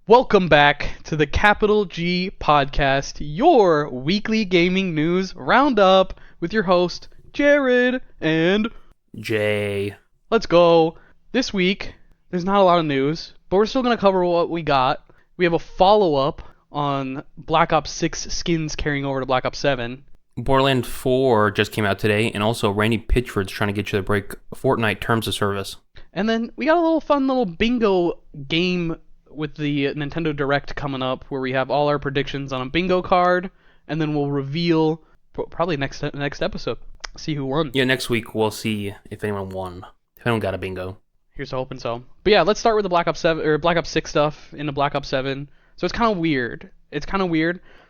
Welcome back to the Capital G Podcast, your weekly gaming news roundup with your host, Jared and Jay. Let's go. This week, there's not a lot of news, but we're still going to cover what we got. We have a follow-up on Black Ops 6 skins carrying over to Black Ops 7. Borderlands 4 just came out today, and also Randy Pitchford's trying to get you to break Fortnite terms of service. And then we got a little fun little bingo game with the Nintendo Direct coming up, where we have all our predictions on a bingo card, and then we'll reveal probably next episode. See who won. Yeah, next week we'll see if anyone won. If anyone got a bingo. Here's hoping so. But yeah, let's start with the Black Ops 7 or Black Ops 6 stuff into Black Ops 7. So it's kind of weird.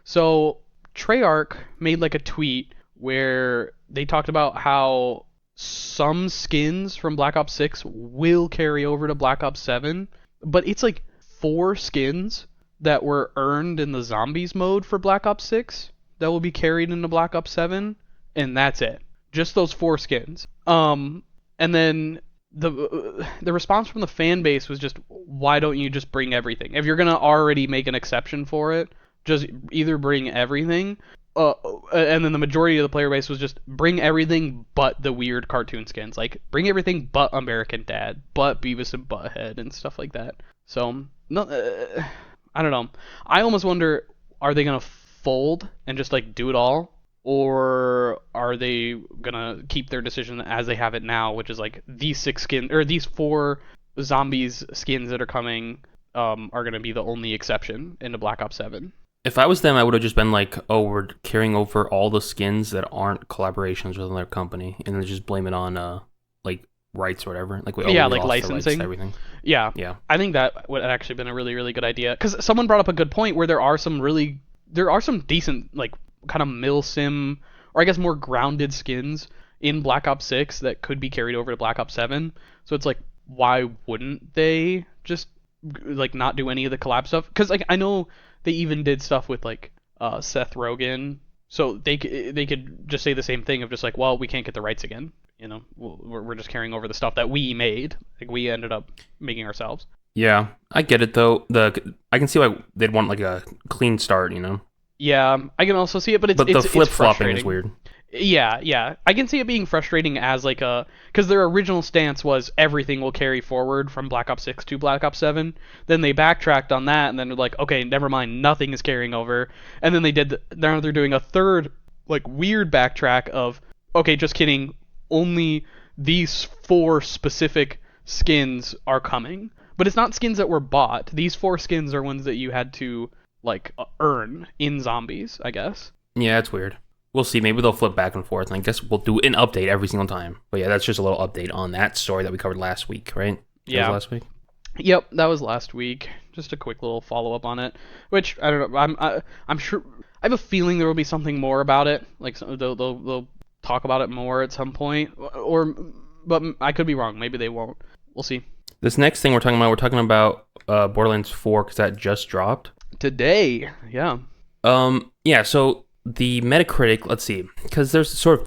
So Treyarch made like a tweet where they talked about how some skins from Black Ops 6 will carry over to Black Ops 7, but it's like 4 skins that were earned in the zombies mode for Black Ops 6 that will be carried into Black Ops 7, and that's it. Just those 4 skins. And then the response from the fan base was just, why don't you just bring everything? If you're gonna already make an exception for it, just either bring everything. And then the majority of the player base was just bring everything but the weird cartoon skins. Like, bring everything but American Dad, but Beavis and Butthead and stuff like that. So, no, I don't know. I almost wonder, are they going to fold and just, like, do it all? Or are they going to keep their decision as they have it now, which is, like, these 4 zombies skins that are coming are going to be the only exception into Black Ops 7? If I was them, I would have just been like, oh, we're carrying over all the skins that aren't collaborations with another company, and then just blame it on, like, rights or whatever. Like, we like lost licensing. The rights to everything. Yeah. I think that would have actually been a really, really good idea. Because someone brought up a good point where there are some decent, like, kind of milsim, or I guess more grounded skins in Black Ops 6 that could be carried over to Black Ops 7. So it's like, why wouldn't they just, like, not do any of the collab stuff? Because, like, I know they even did stuff with, like, Seth Rogen, so they could just say the same thing of just like, well, we can't get the rights again. You know, we're just carrying over the stuff that we made. Like, we ended up making ourselves. Yeah, I get it, though. I can see why they'd want, like, a clean start, you know? Yeah, I can also see it, but the flip-flopping is weird. Yeah. I can see it being frustrating as, like, because their original stance was everything will carry forward from Black Ops 6 to Black Ops 7. Then they backtracked on that, and then they're like, okay, never mind, nothing is carrying over. And then now they're doing a third, like, weird backtrack of, okay, just kidding, only these 4 specific skins are coming. But it's not skins that were bought. These 4 skins are ones that you had to, like, earn in zombies, I guess. Yeah, it's weird. We'll see. Maybe they'll flip back and forth, and I guess we'll do an update every single time. But yeah, that's just a little update on that story that we covered last week, right? Yeah. That was last week? Yep, that was last week. Just a quick little follow-up on it, which, I don't know, I'm sure, I have a feeling there will be something more about it. Like, they'll talk about it more at some point, but I could be wrong. Maybe they won't. We'll see. This next thing we're talking about Borderlands 4, because that just dropped. Today, yeah. Yeah, so the Metacritic, let's see, because there's sort of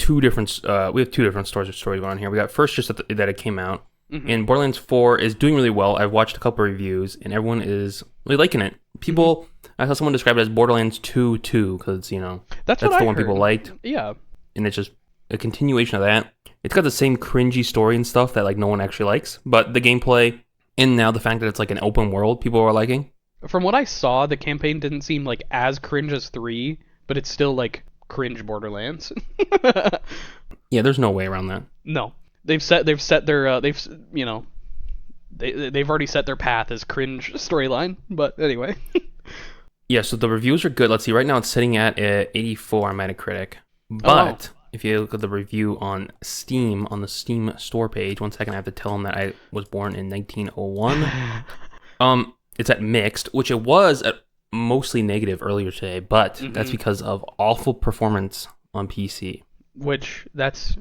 we have two different stories going on here. We got first just that it came out, and Borderlands 4 is doing really well. I've watched a couple of reviews, and everyone is really liking it. People, I saw someone describe it as Borderlands 2, because, you know, that's the one people liked. Yeah. And it's just a continuation of that. It's got the same cringy story and stuff that, like, no one actually likes, but the gameplay, and now the fact that it's, like, an open world, people are liking. From what I saw, the campaign didn't seem like as cringe as 3, but it's still like cringe Borderlands. Yeah, there's no way around that. No, they've already set their path as cringe storyline. But anyway. Yeah, so the reviews are good. Let's see. Right now, it's sitting at 84 on Metacritic. But if you look at the review on Steam, on the Steam store page, 1 second, I have to tell them that I was born in 1901. It's at mixed, which it was at mostly negative earlier today, but that's because of awful performance on PC. Which, that's,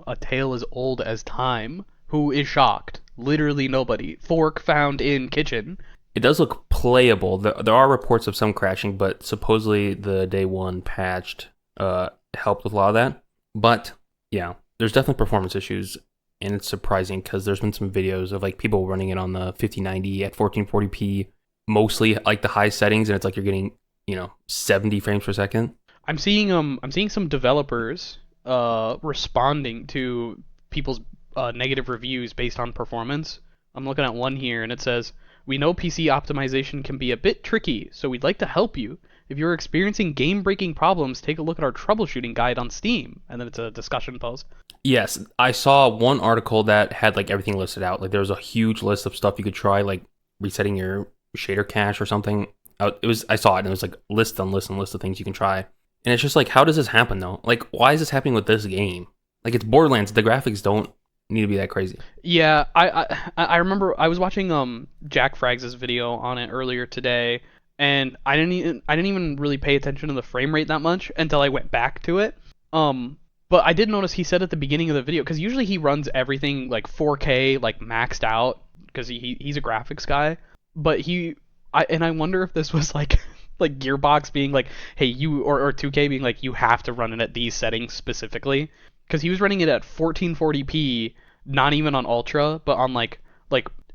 a tale as old as time. Who is shocked? Literally nobody. Fork found in kitchen. It does look playable. There are reports of some crashing, but supposedly the day 1 patched helped with a lot of that. But, yeah, there's definitely performance issues, and it's surprising because there's been some videos of, like, people running it on the 5090 at 1440p, mostly like the high settings, and it's like you're getting 70 frames per second. I'm seeing some developers responding to people's negative reviews based on performance. I'm looking at one here and it says, "We know PC optimization can be a bit tricky, so we'd like to help you. If you're experiencing game-breaking problems, take a look at our troubleshooting guide on Steam." And then it's a discussion post. Yes, I saw one article that had like everything listed out. Like there was a huge list of stuff you could try, like resetting your shader cache or something. I saw it and it was like list on list and list of things you can try. And it's just like, how does this happen though? Like, why is this happening with this game? Like, it's Borderlands. The graphics don't need to be that crazy. Yeah, I remember I was watching Jack Frags' video on it earlier today, and I didn't even really pay attention to the frame rate that much until I went back to it. But I did notice he said at the beginning of the video, because usually he runs everything like 4K, like maxed out, because he's a graphics guy. But I wonder if this was like like Gearbox being like, hey, you or 2K being like, you have to run it at these settings specifically, because he was running it at 1440p, not even on ultra, but on like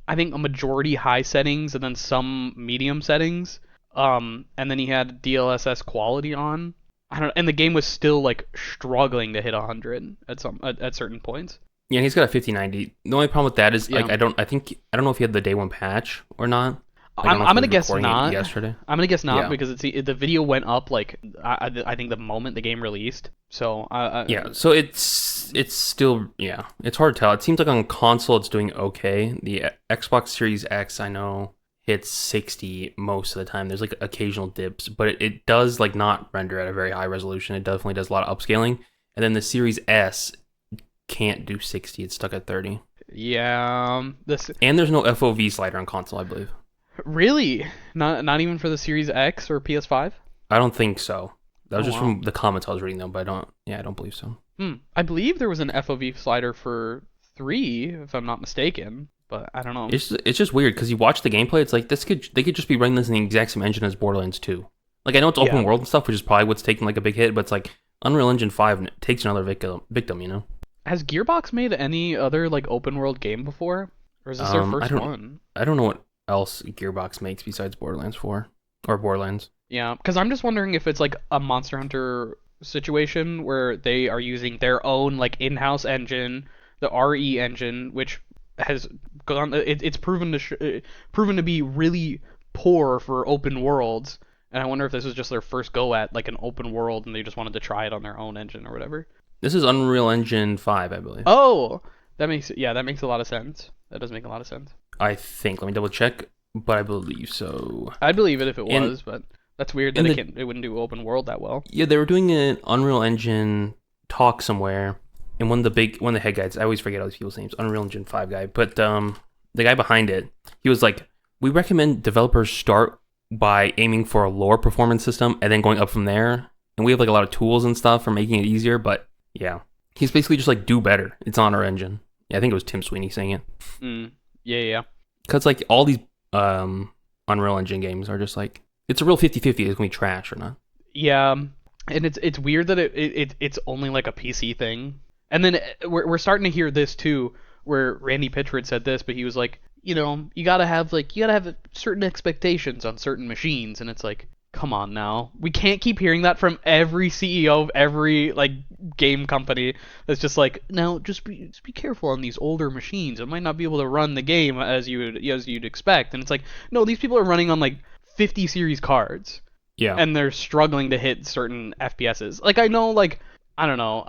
I think a majority high settings and then some medium settings. And then he had DLSS quality on. I don't know, and the game was still like struggling to hit 100 at certain points. Yeah, and he's got a 5090. The only problem with that is like Yeah. I don't know if he had the day one patch or not. Like, I'm gonna guess not. Yesterday. I'm gonna guess not Yeah. because the video went up like I think the moment the game released. So Yeah, so it's still, yeah, it's hard to tell. It seems like on console it's doing okay. The Xbox Series X, I know, hits 60 most of the time. There's like occasional dips, but it does like not render at a very high resolution. It definitely does a lot of upscaling. And then the Series S can't do 60. It's stuck at 30. Yeah, this And there's no FOV slider on console, I believe. really not even for the Series X or PS5. I don't think so. That was Oh, just wow. from the comments I was reading though, but I don't believe so. I believe there was an FOV slider for 3, if I'm not mistaken, but I don't know. It's just weird because you watch the gameplay. It's like they could just be running this in the exact same engine as Borderlands 2. Like I know it's open Yeah. world and stuff, which is probably what's taking like a big hit, but it's like Unreal Engine 5 takes another victim, you know. Has Gearbox made any other like open world game before, or is this their first one? I don't know what else Gearbox makes besides Borderlands 4 or Borderlands. Yeah, because I'm just wondering if it's like a Monster Hunter situation where they are using their own like in-house engine, the RE engine, which has gone. It's proven to be really poor for open worlds, and I wonder if this was just their first go at like an open world, and they just wanted to try it on their own engine or whatever. This is Unreal Engine 5, I believe. Oh, that makes a lot of sense. That does make a lot of sense. I think. Let me double check, but I believe so. I'd believe it if it And- was, but that's weird that it wouldn't do open world that well. Yeah, they were doing an Unreal Engine talk somewhere, and one of the head guys, I always forget all these people's names, Unreal Engine 5 guy, but the guy behind it, he was like, we recommend developers start by aiming for a lower performance system and then going up from there. And we have like a lot of tools and stuff for making it easier, but yeah. He's basically just like, do better. It's on our engine. Yeah, I think it was Tim Sweeney saying it. Yeah. Because like all these Unreal Engine games are just like, it's a real 50-50. It's going to be trash or not. Yeah, and it's weird that it's only like a PC thing. And then we're starting to hear this too, where Randy Pitchford said this, but he was like, you gotta have certain expectations on certain machines, and it's like, come on now, we can't keep hearing that from every CEO of every like game company. That's just like, no, just be careful on these older machines. It might not be able to run the game as you'd expect. And it's like, no, these people are running on like 50 series cards. Yeah. And they're struggling to hit certain FPSs. Like I know, like I don't know.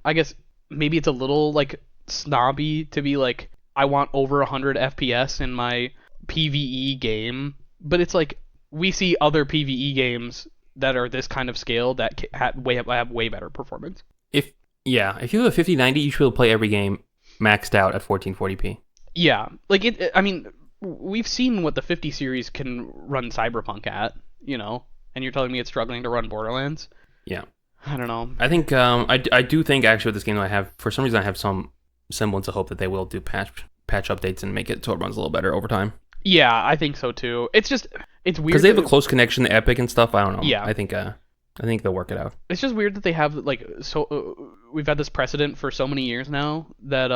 I guess maybe it's a little like snobby to be like, I want over 100 FPS in my PvE game, but it's like we see other PvE games that are this kind of scale that have way better performance. If you have a 5090, you should be able to play every game maxed out at 1440p. Yeah, like I mean, we've seen what the 50 series can run Cyberpunk at, and you're telling me it's struggling to run Borderlands? Yeah. I don't know. I think I do think actually with this game for some reason I have some semblance of hope that they will do patch updates and make it so it runs a little better over time. Yeah, I think so too. It's weird Because they have a close connection to Epic and stuff. I don't know. Yeah. I think they'll work it out. It's just weird that they have like we've had this precedent for so many years now that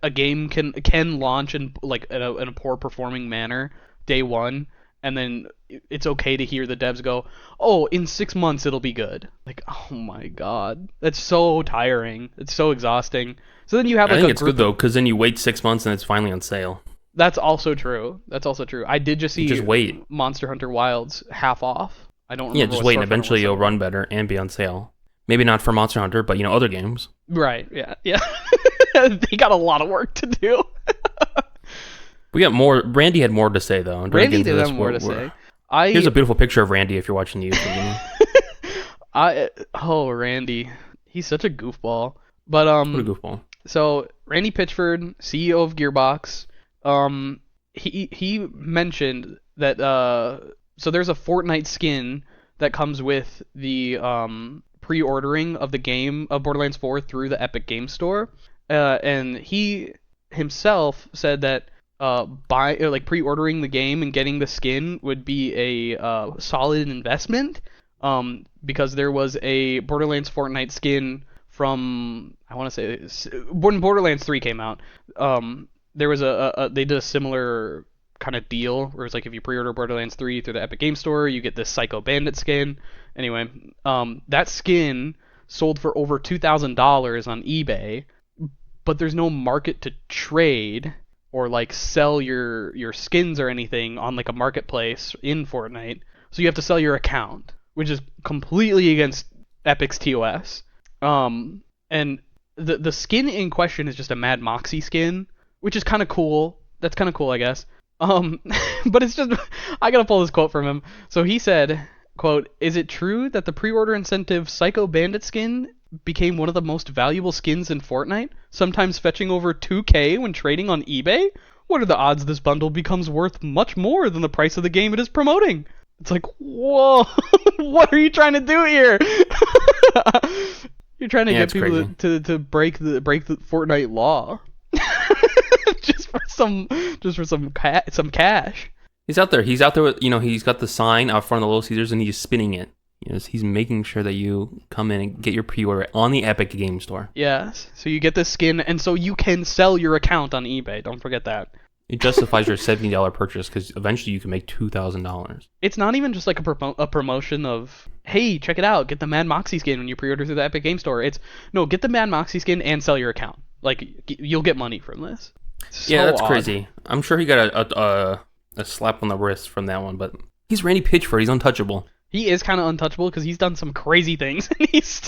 a game can launch in like in a poor performing manner day one, and then it's okay to hear the devs go, "Oh, in 6 months it'll be good." Like, oh my god, that's so tiring. It's so exhausting. So then you have I like think a it's group good though, because then you wait 6 months and it's finally on sale. That's also true. That's also true. I did just see Just wait. Monster Hunter Wilds half off. I don't remember. Yeah, just what wait, and storefront it eventually was it'll on. run better and be on sale. Maybe not for Monster Hunter, but other games. Right. Yeah. Yeah. They got a lot of work to do. We got more. Randy had more to say though. Randy did have more to say. Here's a beautiful picture of Randy if you're watching the YouTube. Randy, he's such a goofball. But What a goofball. So Randy Pitchford, CEO of Gearbox, he mentioned that so there's a Fortnite skin that comes with the pre-ordering of the game of Borderlands 4 through the Epic Game Store, and he himself said that pre-ordering the game and getting the skin would be a solid investment, because there was a Borderlands Fortnite skin from, I want to say, when Borderlands 3 came out. There was they did a similar kind of deal where it's like if you pre-order Borderlands 3 through the Epic Game Store, you get this Psycho Bandit skin. Anyway, that skin sold for over $2,000 on eBay, but there's no market to trade or like sell your skins or anything on like a marketplace in Fortnite. So you have to sell your account, which is completely against Epic's TOS. And the skin in question is just a Mad Moxie skin, which is kind of cool. That's kind of cool, I guess. But it's just, I gotta pull this quote from him. So he said, quote, "Is it true that the pre-order incentive Psycho Bandit skin became one of the most valuable skins in Fortnite, sometimes fetching over 2K when trading on eBay? What are the odds this bundle becomes worth much more than the price of the game it is promoting?" It's like, whoa, what are you trying to do here? You're trying to get people to break the Fortnite law. just for some cash. He's out there with, he's got the sign out front of the Little Caesars and he's spinning it. He's making sure that you come in and get your pre-order on the Epic Game Store. Yes. So you get this skin, and so you can sell your account on eBay. Don't forget that. It justifies your $70 purchase because eventually you can make $2,000. It's not even just like a promotion of, hey, check it out, get the Mad Moxie skin when you pre-order through the Epic Game Store. It's, no, get the Mad Moxie skin and sell your account. Like, you'll get money from this. Yeah, that's crazy. I'm sure he got a slap on the wrist from that one, but he's Randy Pitchford. He's untouchable. He is kind of untouchable because he's done some crazy things.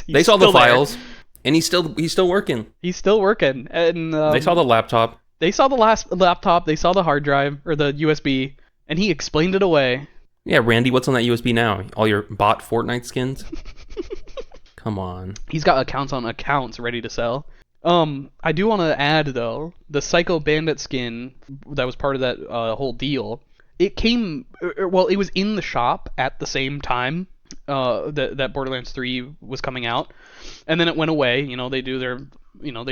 They saw the files, and he's still working. He's still working, and they saw the laptop. They saw the last laptop. They saw the hard drive or the USB, and he explained it away. Yeah, Randy, what's on that USB now? All your bot Fortnite skins? Come on. He's got accounts on accounts ready to sell. I do want to add though, the Psycho Bandit skin that was part of that whole deal. It came, well, it was in the shop at the same time that Borderlands 3 was coming out, and then it went away. They do their,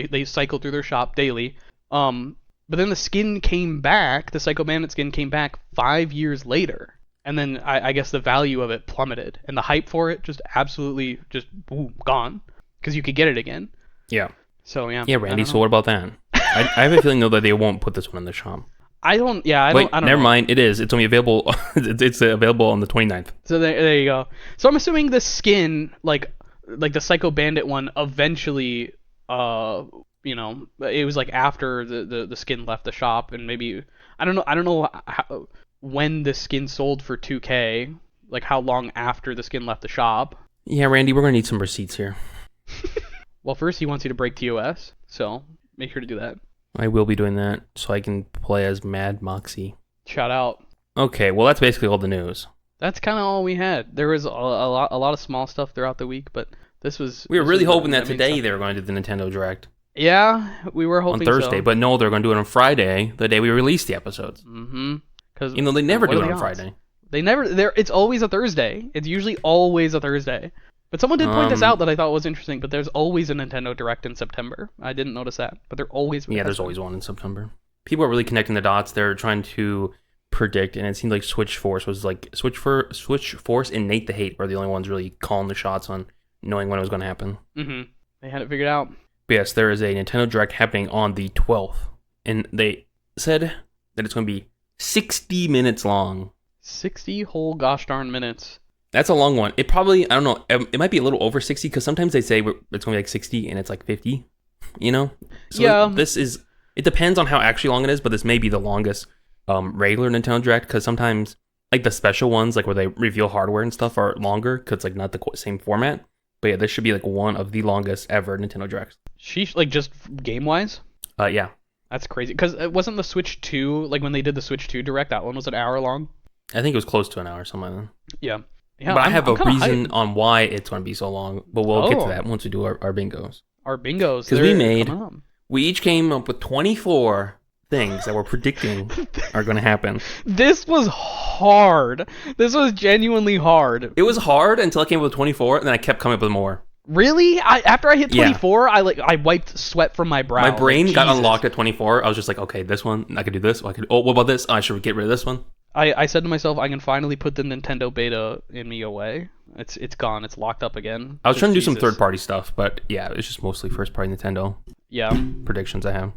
they cycle through their shop daily. But then the skin came back. The Psycho Bandit skin came back 5 years later, and then I guess the value of it plummeted, and the hype for it just absolutely just boom, gone, because you could get it again. Yeah. So yeah. Yeah, Randy. So what about that? I have a feeling though that they won't put this one in the shop. I don't know. Never mind. It is. It's only available. It's available on the 29th. So there you go. So I'm assuming this skin, like the Psycho Bandit one, eventually, it was like after the skin left the shop, and maybe I don't know when the skin sold for 2K, like how long after the skin left the shop. Yeah, Randy, we're gonna need some receipts here. Well, first he wants you to break TOS, so make sure to do that. I will be doing that so I can play as Mad Moxie. Shout out. Okay, well that's basically all the news. That's kind of all we had. There was a lot of small stuff throughout the week, but this was. We were really hoping that today they were going to do the Nintendo Direct. Yeah, we were hoping on Thursday, so. But no, they're going to do it on Friday, the day we release the episodes. Mm-hmm. Because they never do it on Friday. They never. It's always a Thursday. It's usually always a Thursday. But someone did point this out that I thought was interesting. But there's always a Nintendo Direct in September. I didn't notice that, but there always. Yeah, there's always one in September. People are really connecting the dots. They're trying to predict, and it seemed like Switch Force and Nate the Hate were the only ones really calling the shots on knowing when it was going to happen. Mm-hmm. They had it figured out. But yes, there is a Nintendo Direct happening on the 12th, and they said that it's going to be 60 minutes long. 60 whole gosh darn minutes. That's a long one. It probably, I don't know, it might be a little over 60 because sometimes they say it's going to be like 60 and it's like 50, you know? So Yeah. it depends on how actually long it is, but this may be the longest regular Nintendo Direct because sometimes like the special ones, like where they reveal hardware and stuff are longer because it's like not the same format. But yeah, this should be like one of the longest ever Nintendo Directs. Sheesh, like just game-wise? Yeah. That's crazy. Because it wasn't the Switch 2, like when they did the Switch 2 Direct, that one was an hour long? I think it was close to an hour, something like that. Yeah. Yeah, but I have I'm a reason hyped. on why it's going to be so long, but we'll get to that once we do our bingos. Our bingos. Because we each came up with 24 things that we're predicting are going to happen. This was hard. This was genuinely hard. It was hard until I came up with 24, and then I kept coming up with more. Really? After I hit 24, I wiped sweat from my brow. My brain like, got Jesus. unlocked at 24. I was just like, okay, this one, I could do this. Oh, what about this? I should get rid of this one. I said to myself, I can finally put the Nintendo beta in me away. It's gone. It's locked up again. I was trying to do some third-party stuff, but yeah, it's just mostly first-party Nintendo. Yeah. Predictions I have.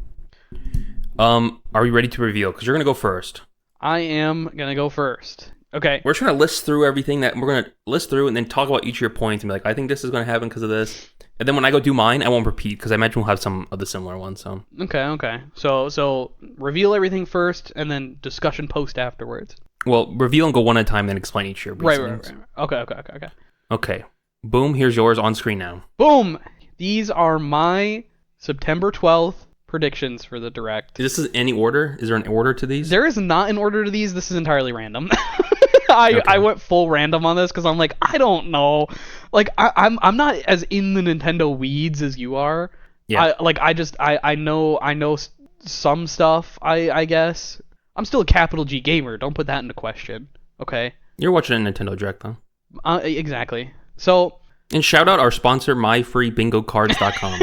Are we ready to reveal? Because you're gonna go first. I am gonna go first. Okay. We're trying to list through everything that we're gonna list through, and then talk about each of your points and be like, I think this is gonna happen because of this. And then when I go do mine, I won't repeat because I imagine we'll have some of the similar ones. So. Okay. So reveal everything first, and then discussion post afterwards. Well, reveal and go one at a time, then explain each year. Right. Okay. Okay. Boom. Here's yours on screen now. Boom. These are my September 12th predictions for the Direct. Is this in any order? Is there an order to these? There is not an order to these. This is entirely random. I went full random on this because I'm like, I don't know. Like I'm not as in the Nintendo weeds as you are. Yeah. I know some stuff. I guess I'm still a capital G gamer. Don't put that into question. Okay. You're watching a Nintendo Direct though. Exactly. So. And shout out our sponsor, myfreebingocards.com.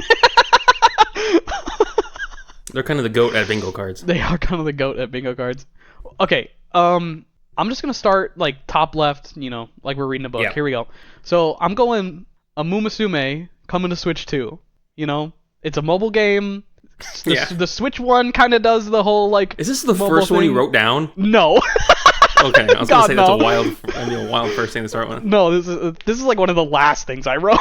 They're kind of the goat at bingo cards. They are kind of the goat at bingo cards. Okay. I'm just gonna start like top left, like we're reading a book. Yeah. Here we go. So I'm going Amumusume coming to Switch 2. It's a mobile game. The Switch one kind of does the whole like. Is this the first one you wrote down? No. Okay, I was gonna say no. That's a wild first thing to start with. No, this is like one of the last things I wrote.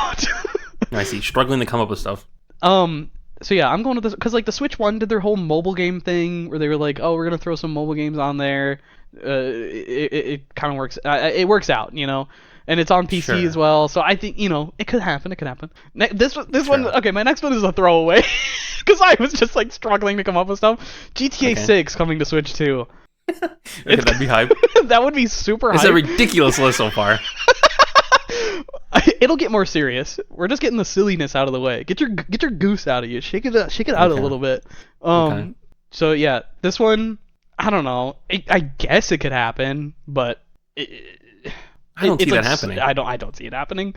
I see. Struggling to come up with stuff. So yeah, I'm going to this because like the Switch one did their whole mobile game thing where they were like, oh, we're gonna throw some mobile games on there. It kind of works. It works out, and it's on PC Sure. as well. So I think it could happen. It could happen. This Sure. one. Okay, my next one is a throwaway because I was just like struggling to come up with stuff. GTA 6 coming to Switch 2. Okay, that'd be hype. That would be super hype. It's a ridiculous list so far. It'll get more serious. We're just getting the silliness out of the way. Get your goose out of you. Shake it out a little bit. Okay. So yeah, this one, I don't know. I guess it could happen, but I don't see that happening. I don't see it happening.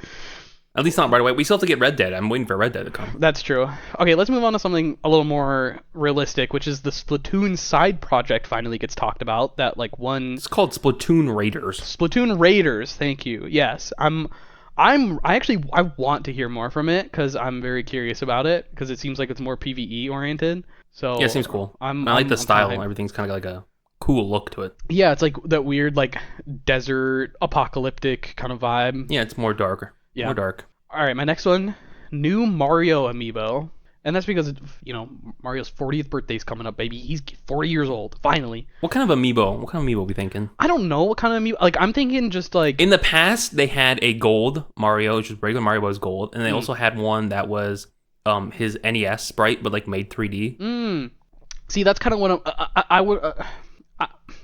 At least not right away. We still have to get Red Dead. I'm waiting for Red Dead to come. That's true. Okay, let's move on to something a little more realistic, which is the Splatoon side project finally gets talked about. That like one. It's called Splatoon Raiders. Splatoon Raiders. Thank you. Yes, I want to hear more from it because I'm very curious about it because it seems like it's more PvE oriented. So Yeah, it seems cool. I like the style. Everything's kind of like a cool look to it. Yeah, it's like that weird like desert apocalyptic kind of vibe. Yeah, it's more darker. Yeah. More dark. All right, my next one, new Mario amiibo. And that's because, Mario's 40th birthday's coming up, baby. He's 40 years old, finally. What kind of amiibo? What kind of amiibo are we thinking? I don't know what kind of amiibo. Like, I'm thinking just like... In the past, they had a gold Mario, which was regular Mario was gold. And they also had one that was his NES sprite, but like made 3D. See, that's kind of what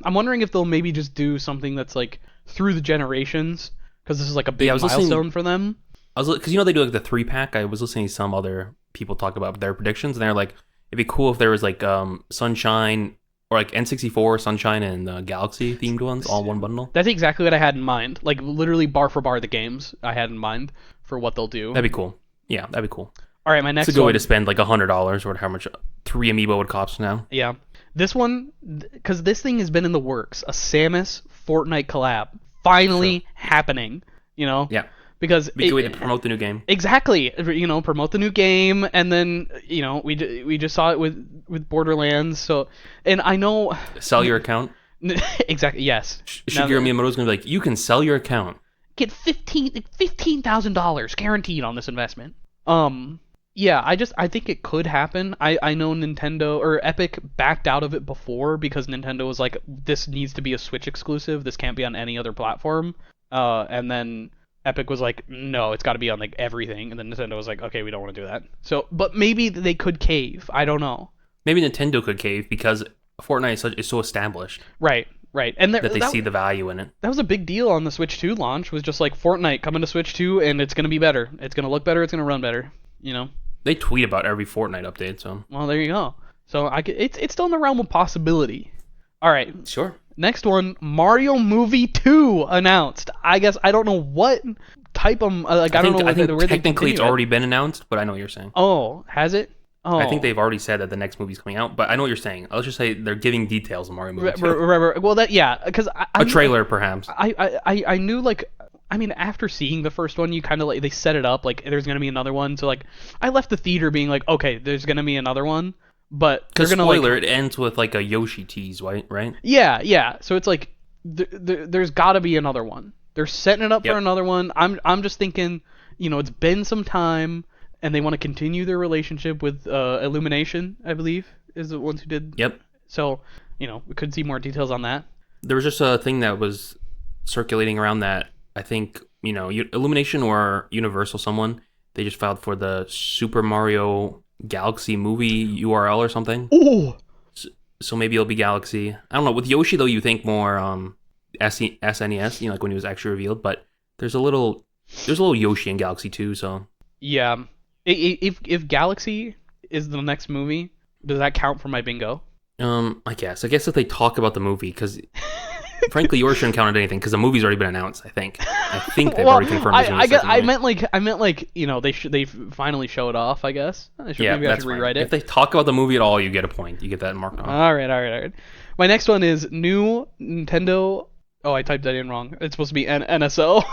I'm wondering if they'll maybe just do something that's like through the generations. Because this is like a big milestone for them. Because they do like the 3-pack. I was listening to some other people talk about their predictions, and they're like, it'd be cool if there was like Sunshine or like N64, Sunshine, and Galaxy themed ones all in one bundle. That's exactly what I had in mind. Like literally bar for bar the games I had in mind for what they'll do. That'd be cool. Yeah, that'd be cool. All right, my next one. It's a good way to spend like $100 or how much 3 amiibo would cost now. Yeah, this one because this thing has been in the works. A Samus Fortnite collab finally happening. Yeah. Because it'd be a good way to promote the new game. Exactly. Promote the new game, and then we just saw it with Borderlands. So, and I know sell your account. Exactly. Yes. Shigeru Miyamoto's gonna be like, you can sell your account. Get $15,000 guaranteed on this investment. Yeah, I think it could happen. I know Nintendo or Epic backed out of it before because Nintendo was like, this needs to be a Switch exclusive. This can't be on any other platform. And then Epic was like, no, it's got to be on like everything. And then Nintendo was like, okay, we don't want to do that. So, but maybe they could cave. I don't know. Maybe Nintendo could cave because Fortnite is so established. Right. And that they see the value in it. That was a big deal on the Switch 2 launch. Was just like Fortnite coming to Switch 2, and it's gonna be better. It's gonna look better. It's gonna run better. You know. They tweet about every Fortnite update, so. Well, there you go. So it's still in the realm of possibility. All right. Sure. Next one, Mario Movie 2 announced. I guess I don't know what type of like I don't know. I think technically it's already been announced, but I know what you're saying. Oh, has it? Oh. I think they've already said that the next movie's coming out, but I know what you're saying. Let's just say they're giving details of Mario Movie 2. Right. Well, because a trailer perhaps. I knew like. I mean, after seeing the first one, you kind of like they set it up like there's gonna be another one. So like, I left the theater being like, okay, there's gonna be another one, but because gonna spoiler, like, it ends with like a Yoshi tease, right? Yeah. So it's like there's got to be another one. They're setting it up for another one. I'm just thinking, it's been some time, and they want to continue their relationship with Illumination, I believe, is the ones who did. Yep. So we could see more details on that. There was just a thing that was circulating around that. I think, Illumination or Universal, someone, they just filed for the Super Mario Galaxy movie URL or something. Ooh! So maybe it'll be Galaxy. I don't know. With Yoshi, though, you think more SNES, like when he was actually revealed. But there's a little Yoshi in Galaxy too, so. Yeah. If Galaxy is the next movie, does that count for my bingo? I guess if they talk about the movie, because... Frankly, yours shouldn't count on anything because the movie's already been announced. I think they've already confirmed. I meant like they finally show it off. I guess. Maybe I should rewrite it. If they talk about the movie at all, you get a point. You get that marked off. All right. My next one is new Nintendo. Oh, I typed that in wrong. It's supposed to be NSO.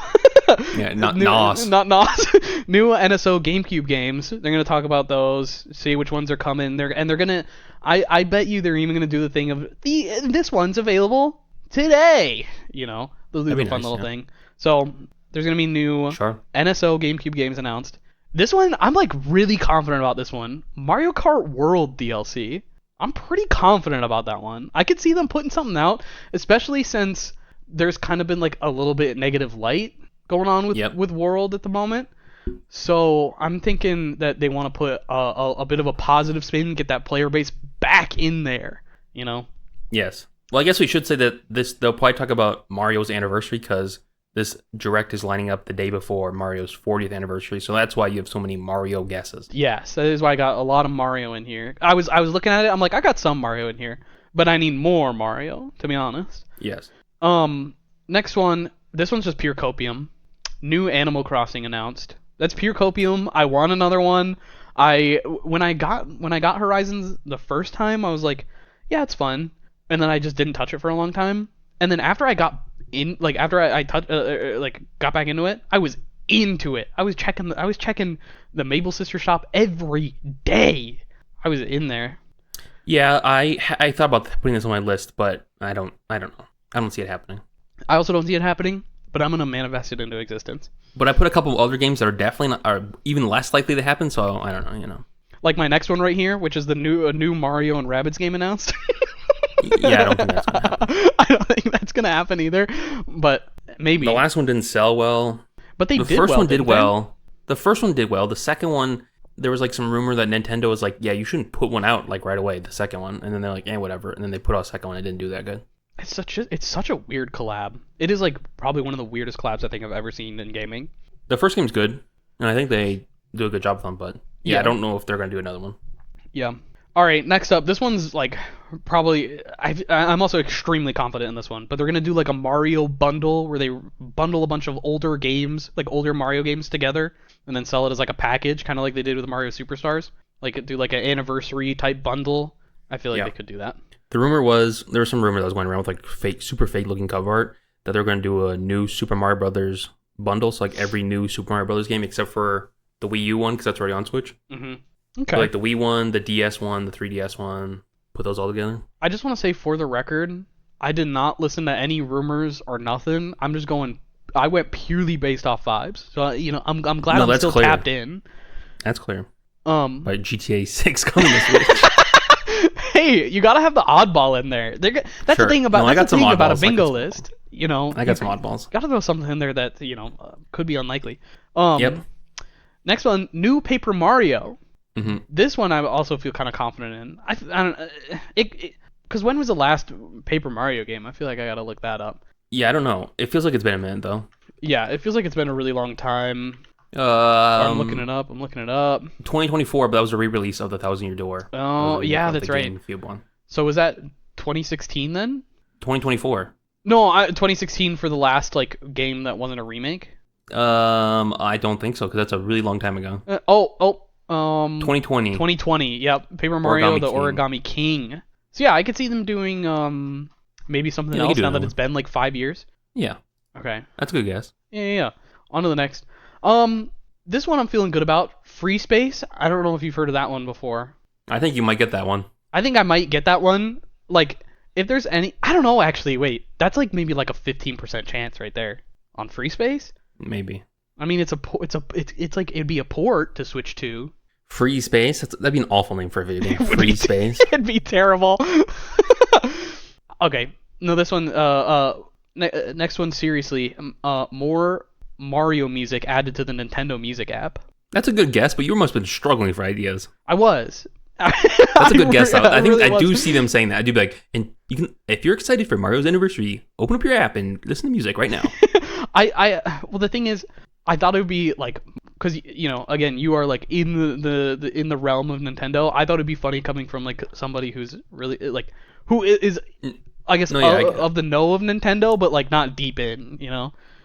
Yeah, not NOS. Not NOS. New NSO GameCube games. They're gonna talk about those. See which ones are coming. They're gonna. I bet you they're even gonna do the thing of this one's available today, the Luda fun little thing. So there's gonna be new NSO GameCube games announced. This one, I'm like really confident about this one. Mario Kart World DLC. I'm pretty confident about that one. I could see them putting something out, especially since there's kind of been like a little bit negative light going on with World at the moment. So I'm thinking that they want to put a bit of a positive spin, get that player base back in there. Yes. Well, I guess we should say that they'll probably talk about Mario's anniversary because this Direct is lining up the day before Mario's 40th anniversary, so that's why you have so many Mario guesses. Yes, that is why I got a lot of Mario in here. I was looking at it, I'm like, I got some Mario in here, but I need more Mario, to be honest. Yes. Next one, this one's just pure copium. New Animal Crossing announced. That's pure copium. I want another one. When I got Horizons the first time, I was like, yeah, it's fun. And then I just didn't touch it for a long time. And then after I got in, like after I got back into it, I was into it. I was checking the Mabel Sister shop every day. I was in there. Yeah, I thought about putting this on my list, but I don't know. I don't see it happening. I also don't see it happening, but I'm gonna manifest it into existence. But I put a couple of other games that are even less likely to happen. So I don't know. Like my next one right here, which is a new Mario and Rabbids game announced. Yeah, I don't think that's gonna happen. I don't think that's gonna happen either, but maybe. The last one didn't sell well. But the first one did well. The first one did well. The second one, there was like some rumor that Nintendo was like, yeah, you shouldn't put one out like right away, the second one. And then they're like, whatever. And then they put out a second one and it didn't do that good. It's such a weird collab. It is like probably one of the weirdest collabs I think I've ever seen in gaming. The first game's good, and I think they do a good job with them, but I don't know if they're gonna do another one. Yeah. All right, next up, this one's like probably I'm also extremely confident in this one, but they're gonna do like a Mario bundle where they bundle a bunch of older games, like older Mario games together, and then sell it as like a package, kind of like they did with Mario Superstars. Like do like an anniversary type bundle. I feel like they could do that. The rumor was there was some rumor that was going around with like super fake looking cover art that they're going to do a new Super Mario Brothers bundle, so like every new Super Mario Brothers game except for the Wii U one because that's already on Switch. Mm-hmm. Okay. So like the Wii one, the DS one, the 3DS one, put those all together. I just want to say for the record, I did not listen to any rumors or nothing. I'm just going. I went purely based off vibes. So I'm glad No, I'm that's still clear. tapped in. That's clear. Um, By GTA 6 coming this week. hey, you gotta have the oddball in there. That's Sure. the thing about No, I that's got the thing some about a oddballs, bingo like list. I got some oddballs. Gotta throw something in there that could be unlikely. Yep. Next one, new Paper Mario. hmm This one I also feel kind of confident in. I don't because when was the last Paper Mario game? I feel like I gotta look that up. Yeah, I don't know. It feels like it's been a minute though. Yeah, it feels like it's been a really long time. I'm looking it up. 2024, but that was a re-release of the Thousand Year Door. Oh, yeah, that's right. GameCube one. So was that 2016 then? 2024. No, 2016 for the last game that wasn't a remake. I don't think so because that's a really long time ago. 2020. 2020. Yep, Paper Mario: The King. Origami King. So yeah, I could see them doing maybe something Yeah, they else could do now that that it's been like 5 years. Yeah, Okay. that's a good guess. Yeah. On to the next. This one I'm feeling good about. Free Space. I don't know if you've heard of that one before. I think you might get that one. I think I might get that one. Like, if there's any, I don't know actually. Wait, that's like maybe like a 15% chance right there on Free Space. Maybe. I mean, it's like it'd be a port to Switch to. Free Space? That'd be an awful name for a video game. Free Space? It'd be terrible. Okay. No, this one, next one, seriously. More Mario music added to the Nintendo Music app. That's a good guess, but you must have been struggling for ideas. I was. That's a good guess. Though. I think really I do was. see them saying that. I do be like, and you can, if you're excited for Mario's anniversary, open up your app and listen to music right now. Well, the thing is, I thought it would be like, because again, you are like in the realm of Nintendo. I thought it'd be funny coming from like somebody who's really like who is I guess of the know of Nintendo, but like not deep in.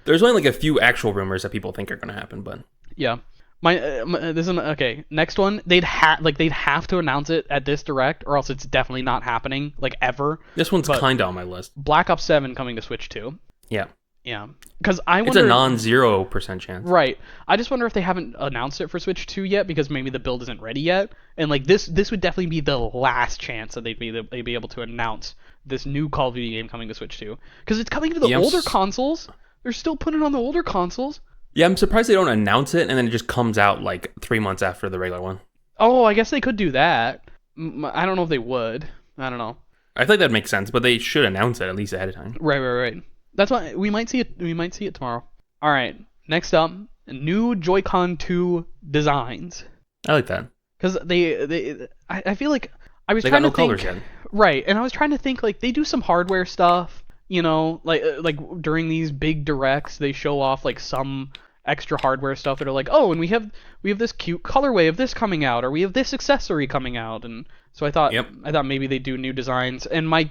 There's only like a few actual rumors that people think are going to happen, but Yeah. This is okay. Next one, they'd have to announce it at this direct, or else it's definitely not happening, like ever. this one's kind of on my list. Black Ops 7 coming to Switch 2. Yeah. Yeah, because I It's wonder. a non-0% chance. Right. I just wonder if they haven't announced it for Switch 2 yet, because maybe the build isn't ready yet, and like this would definitely be the last chance that they'd be able to announce this new Call of Duty game coming to Switch 2, because it's coming to the older consoles. They're still putting it on the older consoles. Yeah, I'm surprised they don't announce it and then it just comes out like 3 months after the regular one. Oh, I guess they could do that. I don't know if they would. I don't know. I think that makes sense, but they should announce it at least ahead of time. Right. That's why we might see it. We might see it tomorrow. All right. Next up, new Joy-Con 2 designs. I like that. Because I feel like I was They trying got to no think. colors yet. Right, and I was trying to think like they do some hardware stuff. Like during these big directs, they show off like some extra hardware stuff that are like, oh, and we have this cute colorway of this coming out, or we have this accessory coming out, and so I thought maybe they do new designs. And my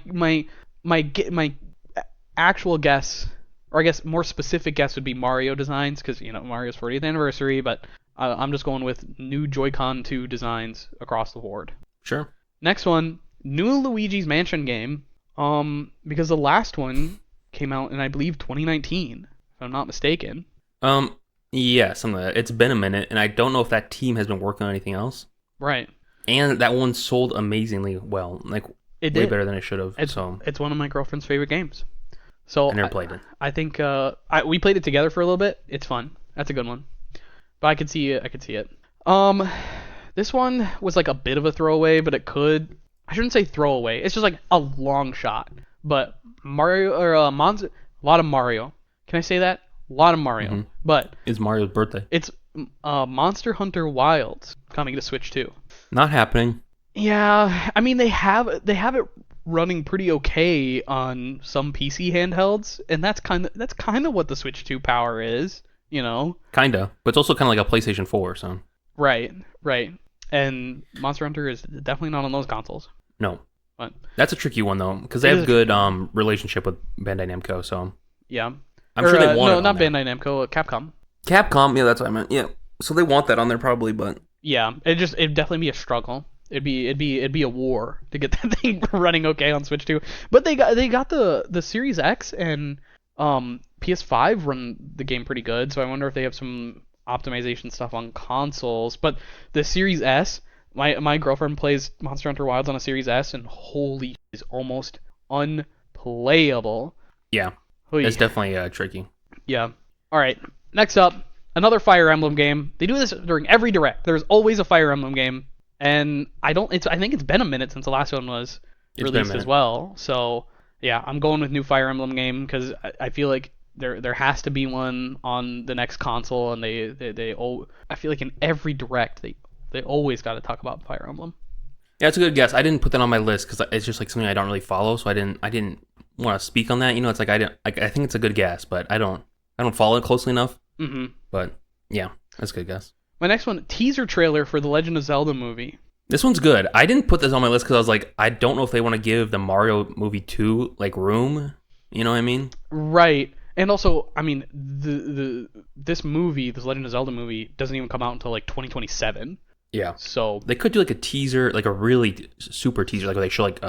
actual guess, or I guess more specific guess, would be Mario designs, because Mario's 40th anniversary. But I'm just going with new Joy-Con 2 designs across the board. Sure. Next one, new Luigi's Mansion game. Because the last one came out in, I believe, 2019, if I'm not mistaken. Yeah, something like that. It's been a minute, and I don't know if that team has been working on anything else. Right. And that one sold amazingly well, like It way did. better than it should have. It's one of my girlfriend's favorite games. So I never played it. I think we played it together for a little bit. It's fun. That's a good one. But I could see it. This one was like a bit of a throwaway, but I shouldn't say throwaway. It's just like a long shot. But Mario or a lot of Mario. Can I say that? A lot of Mario. Mm-hmm. But It's Mario's birthday. it's Monster Hunter Wilds coming to Switch 2. Not happening. Yeah, I mean they have it running pretty okay on some PC handhelds, and that's kind of what the Switch 2 power is, Kinda, but it's also kind of like a PlayStation 4. So Right. And Monster Hunter is definitely not on those consoles. no, But that's a tricky one though, because they It have is good relationship with Bandai Namco. So yeah, I'm sure they want it no, on not there. Bandai Namco, Capcom. Capcom, yeah, that's what I meant. Yeah, so they want that on there probably, but Yeah, it'd definitely be a struggle. It'd be a war to get that thing running okay on Switch 2. But they got the Series X and PS5 run the game pretty good. So I wonder if they have some optimization stuff on consoles. But the Series S, my girlfriend plays Monster Hunter Wilds on a Series S, and holy, is almost playable. Yeah, Oy. it's definitely tricky. Yeah. All right. Next up, another Fire Emblem game. They do this during every direct. There's always a Fire Emblem game, and I think it's been a minute since the last one was released as well. So yeah, I'm going with new Fire Emblem game because I feel like there has to be one on the next console, and I feel like in every direct they always got to talk about Fire Emblem. Yeah, it's a good guess. I didn't put that on my list because it's just like something I don't really follow, so I didn't want to speak on that. You know, it's like I think it's a good guess, but I don't follow it closely enough. Mm-hmm. But yeah, that's a good guess. My next one, teaser trailer for the Legend of Zelda movie. This one's good. I didn't put this on my list because I was like, I don't know if they want to give the Mario movie 2 like room. You know what I mean? Right. And also, I mean, this movie, this Legend of Zelda movie, doesn't even come out until like 2027. Yeah. So they could do like a teaser, like a really super teaser, like where they show like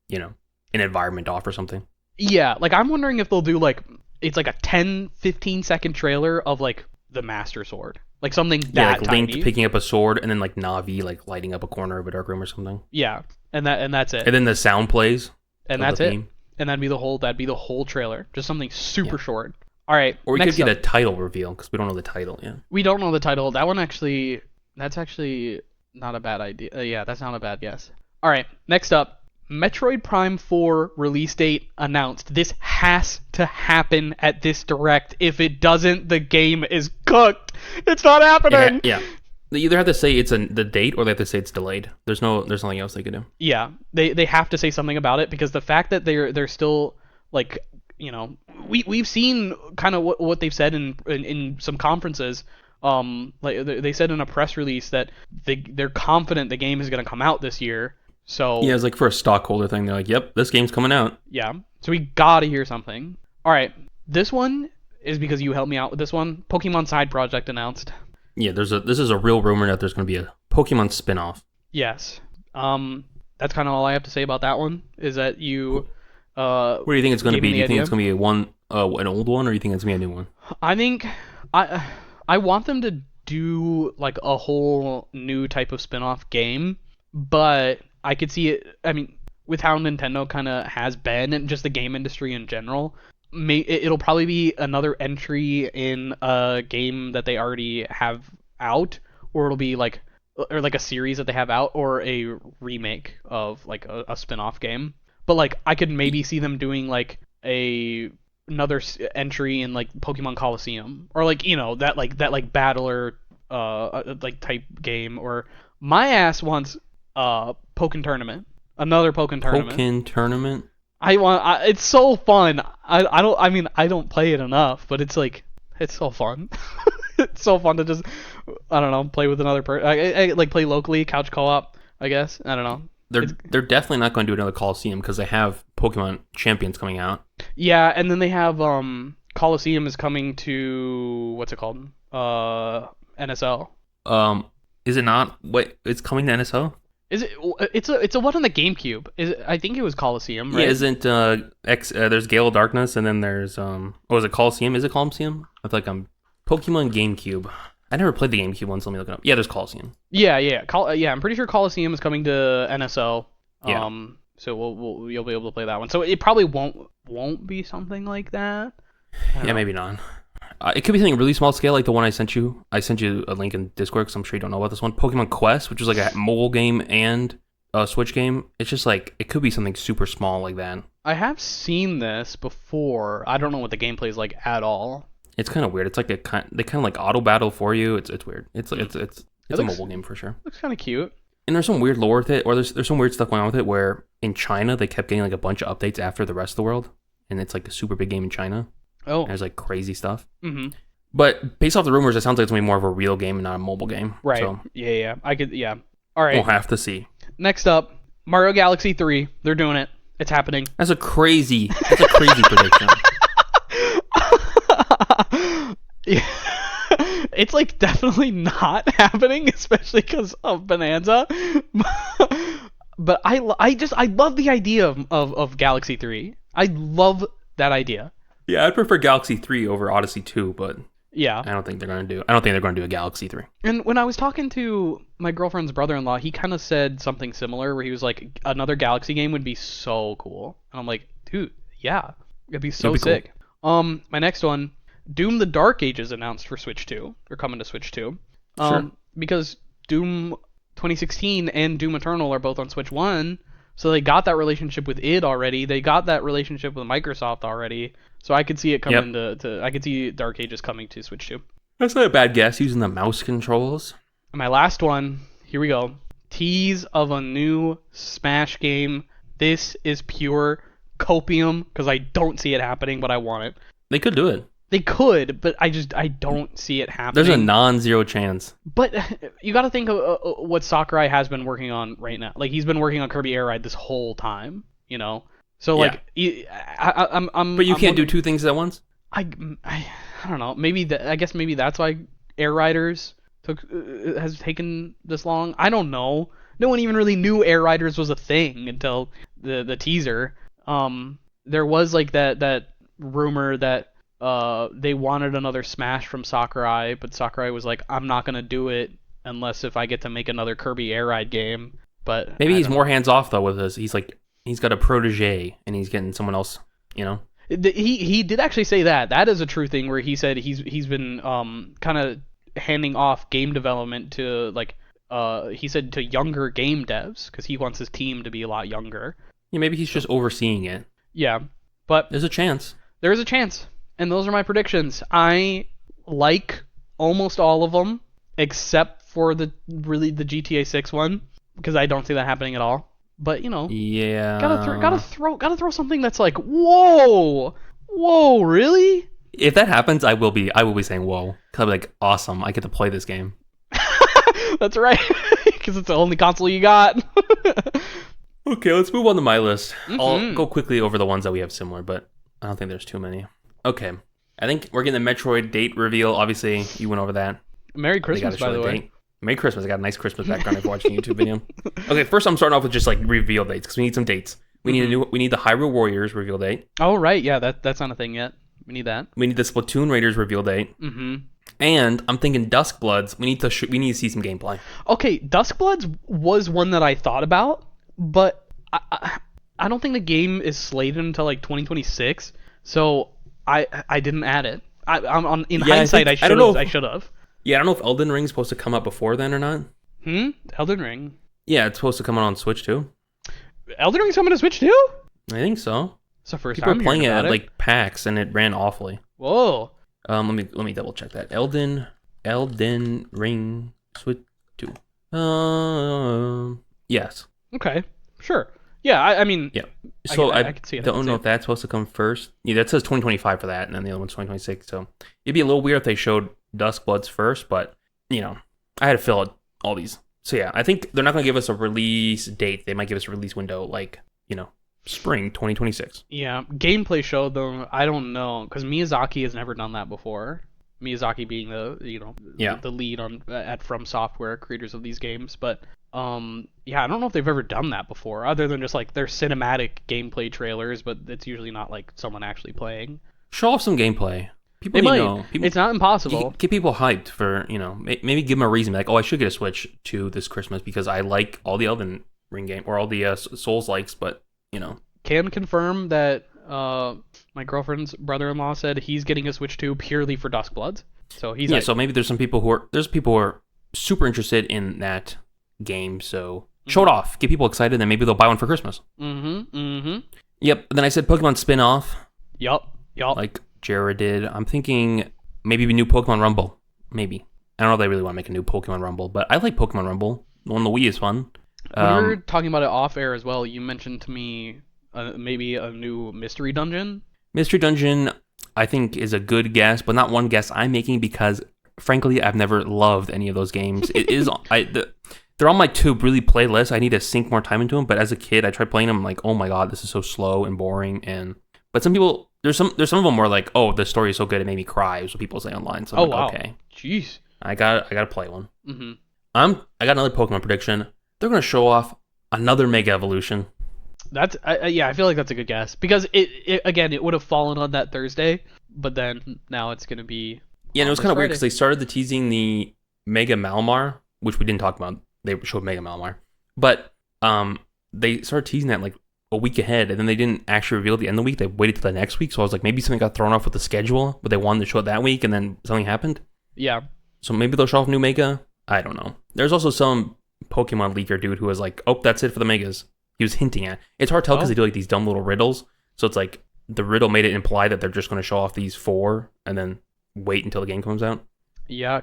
you know, an environment off or something. Yeah, like I'm wondering if they'll do like it's like a 10-15 second trailer of like the Master Sword. Like something that like tiny. Link picking up a sword and then like Navi like lighting up a corner of a dark room or something. Yeah. And that's it. And then the sound plays. And that's it. And that'd be the whole trailer. Just something super short. All right. Or we could get a title reveal because we don't know the title yet. We don't know the title. That's actually not a bad idea. Yeah, that's not a bad guess. All right. Next up, Metroid Prime 4 release date announced. This has to happen at this direct. If it doesn't, the game is cooked. It's not happening. Yeah. They either have to say it's the date or they have to say it's delayed. There's nothing else they could do. Yeah, they have to say something about it because the fact that they're still like, you know, we've seen kind of what they've said in some conferences. Like they said in a press release that they're confident the game is going to come out this year. So yeah, it's like for a stockholder thing. They're like, "Yep, this game's coming out." Yeah, so we gotta hear something. All right, this one is because you helped me out with this one. Pokemon Side Project announced. Yeah, this is a real rumor that there's going to be a Pokemon spin-off. Yes. That's kind of all I have to say about that one. Is that you? What do you think it's going to be? Do you think it's going to be an old one, or do you think it's going to be a new one? I think I want them to do like a whole new type of spin-off game, but I could see it. I mean, with how Nintendo kind of has been and just the game industry in general, it'll probably be another entry in a game that they already have out, or it'll be like a series that they have out, or a remake of like a spin-off game. But like I could maybe see them doing like another entry in like Pokemon Coliseum, or like, you know, that battler like type game. Or my ass wants Pokken Tournament, another Pokken Tournament. Pokken Tournament. It's so fun. I don't play it enough, but it's like it's so fun. It's so fun to just, I don't know, play with another person. I like play locally, couch co-op, I guess. I don't know. They're definitely not going to do another Coliseum because they have Pokemon Champions coming out. Yeah, and then they have Coliseum is coming to, what's it called? NSO. Is it not? Wait, it's coming to NSO? Is it? It's a one on the GameCube. I think it was Coliseum, right? Yeah, isn't there's Gale of Darkness and then there's is it Coliseum? Is it Coliseum? I feel like I'm Pokemon GameCube. I never played the GameCube one, so let me look it up. Yeah, there's Coliseum. Yeah. I'm pretty sure Coliseum is coming to NSO. Yeah. So you'll be able to play that one. So it probably won't be something like that. Yeah, maybe not. It could be something really small scale, like the one I sent you. I sent you a link in Discord because I'm sure you don't know about this one. Pokemon Quest, which is like a mobile game and a Switch game. It's just like, it could be something super small like that. I have seen this before. I don't know what the gameplay is like at all. It's kind of weird. It's like they kind of like auto battle for you. It's weird. It's a mobile game for sure. Looks kind of cute. And there's some weird lore with it, or there's some weird stuff going on with it where in China they kept getting like a bunch of updates after the rest of the world, and it's like a super big game in China. Oh. And there's like crazy stuff. Mm-hmm. But based off the rumors, it sounds like it's going to be more of a real game and not a mobile game. Right. So Yeah. Yeah. All right. We'll have to see. Next up, Mario Galaxy 3. They're doing it. It's happening. That's a crazy prediction. Yeah. It's like definitely not happening, especially because of Bonanza. But I love the idea of Galaxy 3. I love that idea. Yeah, I'd prefer Galaxy 3 over Odyssey 2, but yeah, I don't think they're going to do a Galaxy 3. And when I was talking to my girlfriend's brother-in-law, he kind of said something similar where he was like, another Galaxy game would be so cool. And I'm like, dude, Yeah, it'd be so That'd be cool. sick. My next one, Doom: The Dark Ages announced for Switch 2. Or coming to Switch 2. Sure. Because Doom 2016 and Doom Eternal are both on Switch 1, so they got that relationship with id already. They got that relationship with Microsoft already. So I could see it coming I could see Dark Ages coming to Switch 2. That's not a bad guess, using the mouse controls. And my last one, here we go. Tease of a new Smash game. This is pure copium because I don't see it happening, but I want it. They could do it. They could, but I don't see it happening. There's a non-zero chance. But you got to think of what Sakurai has been working on right now. Like he's been working on Kirby Air Ride this whole time, you know. So like, I'm. But you can't do two things at once. I don't know. I guess maybe that's why Air Riders has taken this long. I don't know. No one even really knew Air Riders was a thing until the teaser. There was like that rumor that they wanted another Smash from Sakurai, but Sakurai was like, I'm not gonna do it unless if I get to make another Kirby Air Ride game. But maybe he's more hands off though with this. He's got a protege and he's getting someone else, you know. He did actually say that. That is a true thing where he said he's been kind of handing off game development to like he said to younger game devs because he wants his team to be a lot younger. Yeah, maybe he's just overseeing it. Yeah, but there's a chance. There is a chance, and those are my predictions. I like almost all of them except for the GTA 6 one because I don't see that happening at all. But you know, yeah, gotta throw something that's like whoa, really? If that happens, I will be saying whoa. Cause I'll be like, awesome, I get to play this game. That's right, because it's the only console you got. Okay, let's move on to my list. I'll go quickly over the ones that we have similar, but I don't think there's too many. Okay, I think we're getting the Metroid date reveal. Obviously, you went over that. Merry Christmas, by the way. Merry Christmas. I got a nice Christmas background if watching a YouTube video. Okay, first I'm starting off with just like reveal dates because we need some dates. We need the Hyrule Warriors reveal date. Oh right, yeah, that's not a thing yet. We need that. We need the Splatoon Raiders reveal date. And I'm thinking Duskbloods. We need to see some gameplay. Okay, Duskbloods was one that I thought about, but I don't think the game is slated until like 2026, so I didn't add it. In hindsight, I should have. Yeah, I don't know if Elden Ring's supposed to come out before then or not. Elden Ring? Yeah, it's supposed to come out on Switch too. Elden Ring's coming to Switch too? I think so. It's the first People time are playing it at like PAX and it ran awfully. Whoa. Let me double check that. Elden Ring Switch 2. Yes. Okay. Sure. Yeah, I mean. Yeah. So I can see it. don't know if that's supposed to come first. Yeah, that says 2025 for that, and then the other one's 2026. So it'd be a little weird if they showed Duskbloods first, but you know, I had to fill out all these. So yeah, I think they're not going to give us a release date. They might give us a release window, like, you know, spring 2026. Yeah, gameplay show though, I don't know, because Miyazaki has never done that before. Miyazaki being the lead at From Software, creators of these games, but I don't know if they've ever done that before, other than just like their cinematic gameplay trailers, but it's usually not like someone actually playing. Show off some gameplay. People they might. Know. It's not impossible. Get people hyped for, you know, maybe give them a reason, like, oh, I should get a Switch 2 this Christmas because I like all the Elden Ring game or all the Souls likes, but you know. Can confirm that my girlfriend's brother-in-law said he's getting a Switch 2 purely for Duskbloods. So he's so maybe there's people who are super interested in that game. So show it off, get people excited, and maybe they'll buy one for Christmas. Yep. Then I said Pokemon spin-off. Yup. Like Jared did. I'm thinking maybe a new Pokemon Rumble. Maybe. I don't know if they really want to make a new Pokemon Rumble, but I like Pokemon Rumble. The one on the Wii is fun. When we were talking about it off air as well, you mentioned to me maybe a new mystery dungeon. Mystery dungeon, I think, is a good guess, but not one guess I'm making because, frankly, I've never loved any of those games. It is they're on my to really play list. I need to sink more time into them. But as a kid, I tried playing them. I'm like, oh my god, this is so slow and boring. But some people, there's some of them where like, oh, the story is so good it made me cry. Is what people say online. So I'm like, wow. Okay, Jeez, I gotta play one. I got another Pokemon prediction. They're gonna show off another Mega Evolution. That's I feel like that's a good guess because it would have fallen on that Thursday, but then now it's gonna be. Yeah, and it was kind of weird because they started teasing the Mega Malamar, which we didn't talk about. They showed Mega Malamar, but they started teasing that like a week ahead, and then they didn't actually reveal at the end of the week. They waited till the next week. So I was like, maybe something got thrown off with the schedule, but they wanted to show it that week, and then something happened. Yeah. So maybe they'll show off new Mega. I don't know. There's also some Pokemon leaker dude who was like, oh, that's it for the Megas. He was hinting at. It's hard to tell because they do like these dumb little riddles. So it's like the riddle made it imply that they're just going to show off these 4 and then wait until the game comes out. Yeah,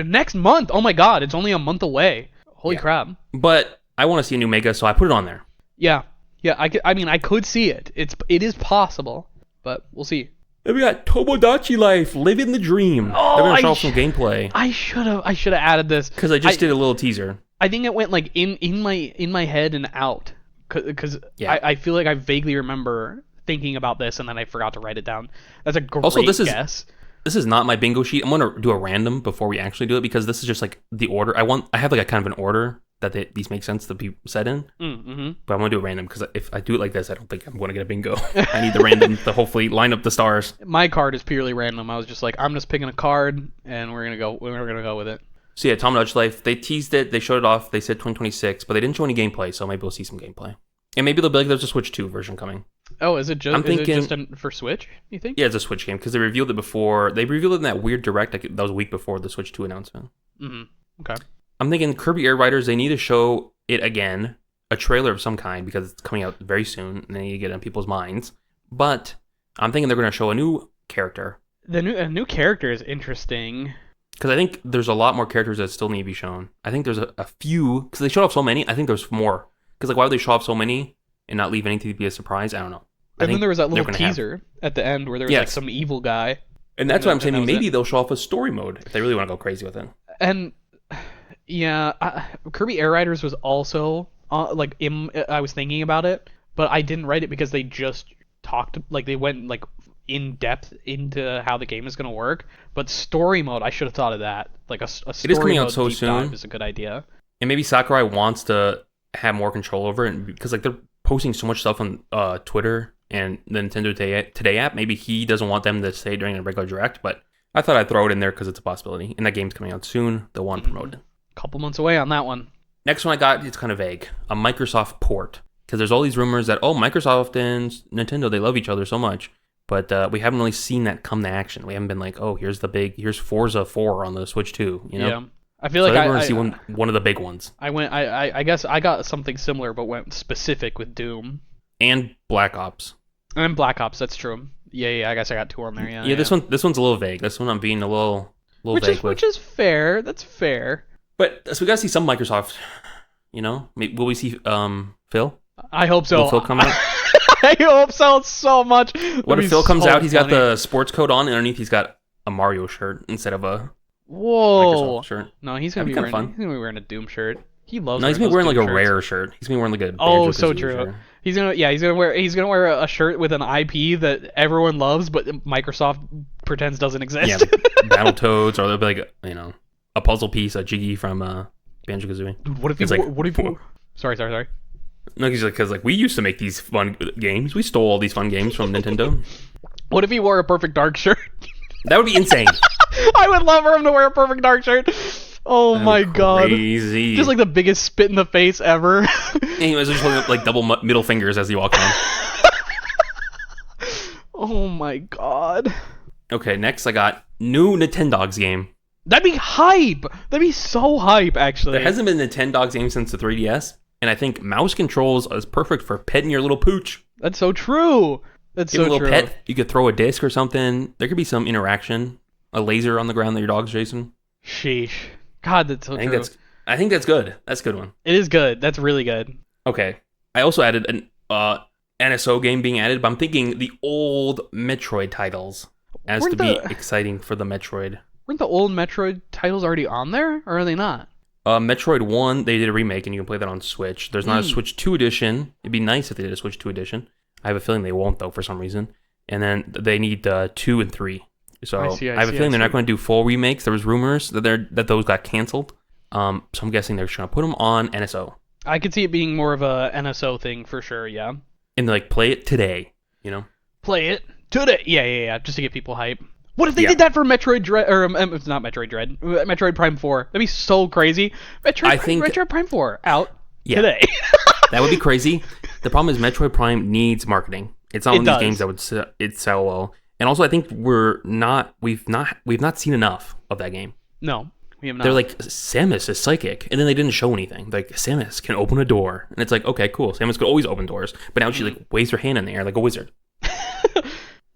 next month. Oh my god, it's only a month away. Holy crap. But I want to see a new Mega, so I put it on there. Yeah. Yeah, I could see it. It is possible, but we'll see. Then we got Tomodachi Life, living the dream. Oh, they're going to show off some gameplay. I should have added this because I just did a little teaser. I think it went like in my head and out because I feel like I vaguely remember thinking about this and then I forgot to write it down. That's a great guess. This is not my bingo sheet. I'm going to do a random before we actually do it because this is just like the order. I have like a kind of an order that these make sense to be set in. Mm-hmm. But I'm going to do a random because if I do it like this, I don't think I'm going to get a bingo. I need the random to hopefully line up the stars. My card is purely random. I was just like, I'm just picking a card and we're going to go with it. So yeah, Tomodachi Life, they teased it, they showed it off, they said 2026, but they didn't show any gameplay, so maybe we'll see some gameplay. And maybe they'll be like, there's a Switch 2 version coming. Oh, is it just for Switch, you think? Yeah, it's a Switch game, because they revealed it before, they revealed it in that weird direct, that was a week before the Switch 2 announcement. Mm-hmm. Okay. I'm thinking Kirby Air Riders, they need to show it again, a trailer of some kind, because it's coming out very soon, and they need to get it in people's minds. But I'm thinking they're going to show a new character. A new character is interesting. Because I think there's a lot more characters that still need to be shown. I think there's a few, because they showed off so many, I think there's more. Because like, why would they show off so many and not leave anything to be a surprise? I don't know. And then there was that little teaser at the end where there was like some evil guy. And that's what I'm saying. Maybe they'll show off a story mode if they really want to go crazy with it. And yeah, Kirby Air Riders was also I was thinking about it, but I didn't write it because they just talked, like they went like in depth into how the game is going to work. But story mode, I should have thought of that. Like a story it is coming mode out so deep soon. dive is a good idea. And maybe Sakurai wants to have more control over it because like they're posting so much stuff on Twitter and the Nintendo Today app. Maybe he doesn't want them to say it during a regular direct, but I thought I'd throw it in there because it's a possibility. And that game's coming out soon. They'll want to promote it. Couple months away on that one. Next one I got, it's kind of vague. A Microsoft port. Because there's all these rumors that, Microsoft and Nintendo, they love each other so much. But we haven't really seen that come to action. We haven't been like, here's Forza 4 on the Switch 2, you know? Yeah. I feel like I want to see one of the big ones. I guess I got something similar, but went specific with Doom. And Black Ops. And Black Ops, that's true. Yeah, I guess I got 2 on there, yeah. Yeah, this one's a little vague. This one I'm being a little vague with. Which is fair, that's fair. But, so we gotta see some Microsoft, you know? Will we see, Phil? I hope so. Will Phil come out? I hope so much. What if Phil comes out, he's got the sports coat on, and underneath he's got a Mario shirt instead of a Microsoft shirt? No, he's gonna be wearing a Doom shirt. He loves. No, he's gonna be wearing like a Rare shirt. He's gonna be wearing like a. Oh, so true. Shirt. He's gonna wear a shirt with an IP that everyone loves, but Microsoft pretends doesn't exist. Yeah, Battletoads, or they'll be like, a puzzle piece, a Jiggy from Banjo-Kazooie. Dude, what if he? Sorry. No, because we used to make these fun games. We stole all these fun games from Nintendo. What if he wore a Perfect Dark shirt? That would be insane. I would love for him to wear a Perfect Dark shirt. Oh my god. Crazy. Just like the biggest spit in the face ever. And he was just holding up like double middle fingers as he walked on. Oh my god. Okay, next I got new Nintendogs game. That'd be hype. That'd be so hype, actually. There hasn't been a Nintendogs game since the 3DS. And I think mouse controls is perfect for petting your little pooch. That's so true. That's so true. A little pet, you could throw a disc or something. There could be some interaction. A laser on the ground that your dog's chasing. Sheesh. God, that's so true. I think that's good. That's a good one. It is good. That's really good. Okay. I also added an NSO game being added, but I'm thinking the old Metroid titles be exciting for the Metroid. Weren't the old Metroid titles already on there, or are they not? Metroid 1, they did a remake, and you can play that on Switch. There's not a Switch 2 edition. It'd be nice if they did a Switch 2 edition. I have a feeling they won't, though, for some reason. And then they need 2 and 3. So I have a feeling they're not going to do full remakes. There was rumors that those got canceled. So I'm guessing they're just going to put them on NSO. I could see it being more of a NSO thing for sure, yeah. And like, play it today, you know? Play it today. Yeah, just to get people hype. What if they did that for Metroid Dread, or it's not Metroid Dread, Metroid Prime 4? That'd be so crazy. Metroid Prime 4 out today. That would be crazy. The problem is Metroid Prime needs marketing. It's not one of these games that would sell well. And also, I think we've not seen enough of that game. No, we have not. They're like, Samus is psychic, and then they didn't show anything. Like, Samus can open a door, and it's like, okay, cool. Samus could always open doors, but now she like waves her hand in the air like a wizard.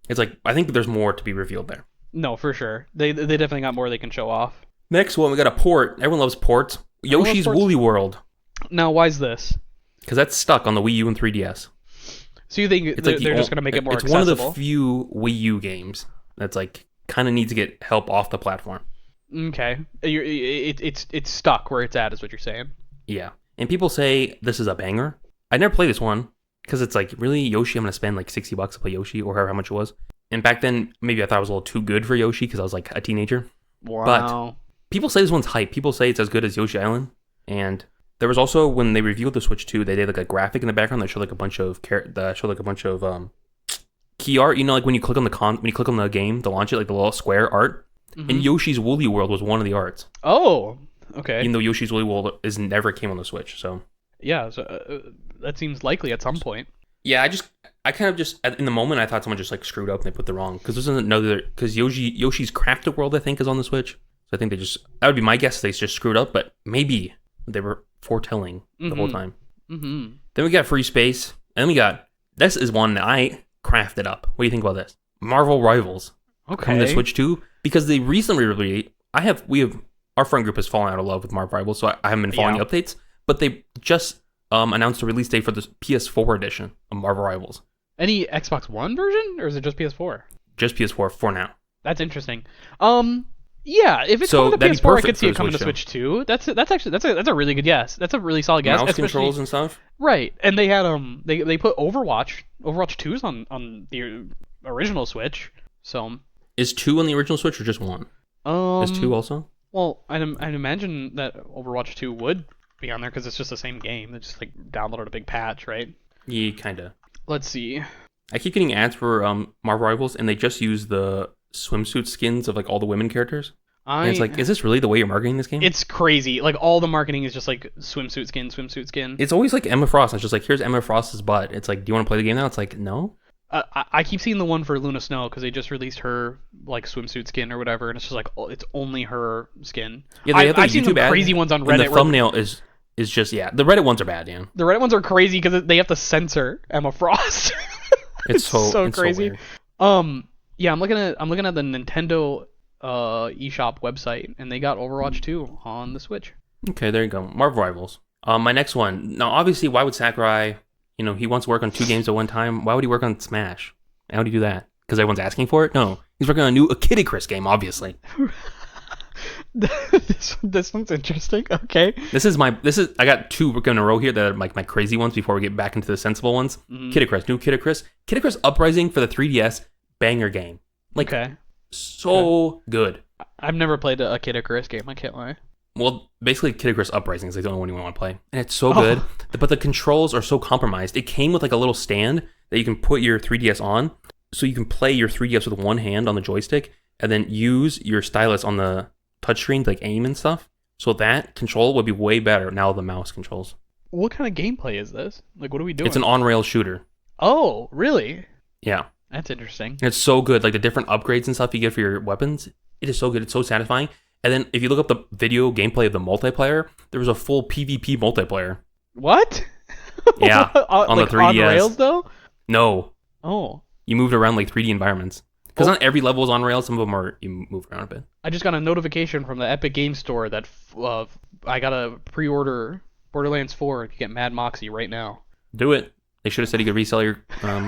It's like, I think there's more to be revealed there. No, for sure. They definitely got more they can show off. Next one, we got a port. Everyone loves ports. Yoshi's Woolly World. Now, why is this? Because that's stuck on the Wii U and 3DS. So you think they're just going to make it more accessible? It's one of the few Wii U games that's like kind of needs to get help off the platform. Okay. It's stuck where it's at is what you're saying. Yeah. And people say this is a banger. I never played this one because it's like, really, Yoshi, I'm going to spend like $60 to play Yoshi or however much it was. And back then, maybe I thought it was a little too good for Yoshi because I was like a teenager. Wow. But people say this one's hype. People say it's as good as Yoshi Island. And there was also, when they revealed the Switch 2, they did like a graphic in the background that showed like a bunch of key art. You know, like when you click on the game to launch it, like the little square art. Mm-hmm. And Yoshi's Woolly World was one of the arts. Oh, okay. Even though Yoshi's Woolly World never came on the Switch, so yeah, so that seems likely at some point. Yeah, I kind of just in the moment I thought someone just like screwed up and they put the wrong because there's another because Yoshi's Crafted World I think is on the Switch, so I think that would be my guess they just screwed up, but maybe they were foretelling the whole time. Mm-hmm. Then we got Free Space, and then we got this is one that I crafted up. What do you think about this? Marvel Rivals. Okay. Coming to Switch 2 because they recently released. Our friend group has fallen out of love with Marvel Rivals, so I haven't been following the updates. But they just announced a release date for the PS4 edition of Marvel Rivals. Any Xbox One version, or is it just PS4? Just PS4 for now. That's interesting. Yeah, if it's coming to PS4, I could see it coming to Switch 2. That's a really good guess. That's a really solid guess. Mouse controls and stuff. Right, and they had they put Overwatch 2's on the original Switch. So is 2 on the original Switch or just 1? Is 2 also? Well, I'd imagine that Overwatch 2 would be on there because it's just the same game. They just like downloaded a big patch, right? Yeah, kinda. Let's see. I keep getting ads for Marvel Rivals, and they just use the swimsuit skins of like all the women characters. And it's like, is this really the way you're marketing this game? It's crazy. Like all the marketing is just like swimsuit skin. It's always like Emma Frost. It's just like, here's Emma Frost's butt. It's like, do you want to play the game now? It's like, no. I keep seeing the one for Luna Snow because they just released her like swimsuit skin or whatever, and it's just like it's only her skin. Yeah, they have I've seen the crazy ones on Reddit. And the thumbnail is just the Reddit ones are bad, yeah. The Reddit ones are crazy because they have to censor Emma Frost. it's so crazy. So weird. Yeah, I'm looking at the Nintendo eShop website, and they got Overwatch 2 on the Switch. Okay, there you go. Marvel Rivals. My next one. Now, obviously, why would Sakurai? You know, he wants to work on 2 games at one time. Why would he work on Smash? How would he do that? Because everyone's asking for it? No. He's working on a Kid Icarus game, obviously. This one's interesting. Okay. I got 2 in a row here that are like my crazy ones before we get back into the sensible ones. Mm-hmm. Kid Icarus, new Kid Icarus. Kid Icarus Uprising for the 3DS, banger game. Like, so good. I've never played a Kid Icarus game, I can't lie. Well, basically, Kid Icarus Uprising is like the only one you want to play. And it's so good, but the controls are so compromised. It came with like a little stand that you can put your 3DS on, so you can play your 3DS with one hand on the joystick, and then use your stylus on the touchscreen to like aim and stuff. So that control would be way better now the mouse controls. What kind of gameplay is this? Like, what are we doing? It's an on-rail shooter. Oh, really? Yeah. That's interesting. It's so good. Like the different upgrades and stuff you get for your weapons. It is so good. It's so satisfying. And then if you look up the video gameplay of the multiplayer, there was a full PvP multiplayer. What? Yeah. On like the 3DS. On rails though? No. Oh. You moved around like 3D environments. Because not every level is on rails. Some of them are you move around a bit. I just got a notification from the Epic Games Store that I got to pre-order Borderlands 4 if you get Mad Moxie right now. Do it. They should have said you could resell your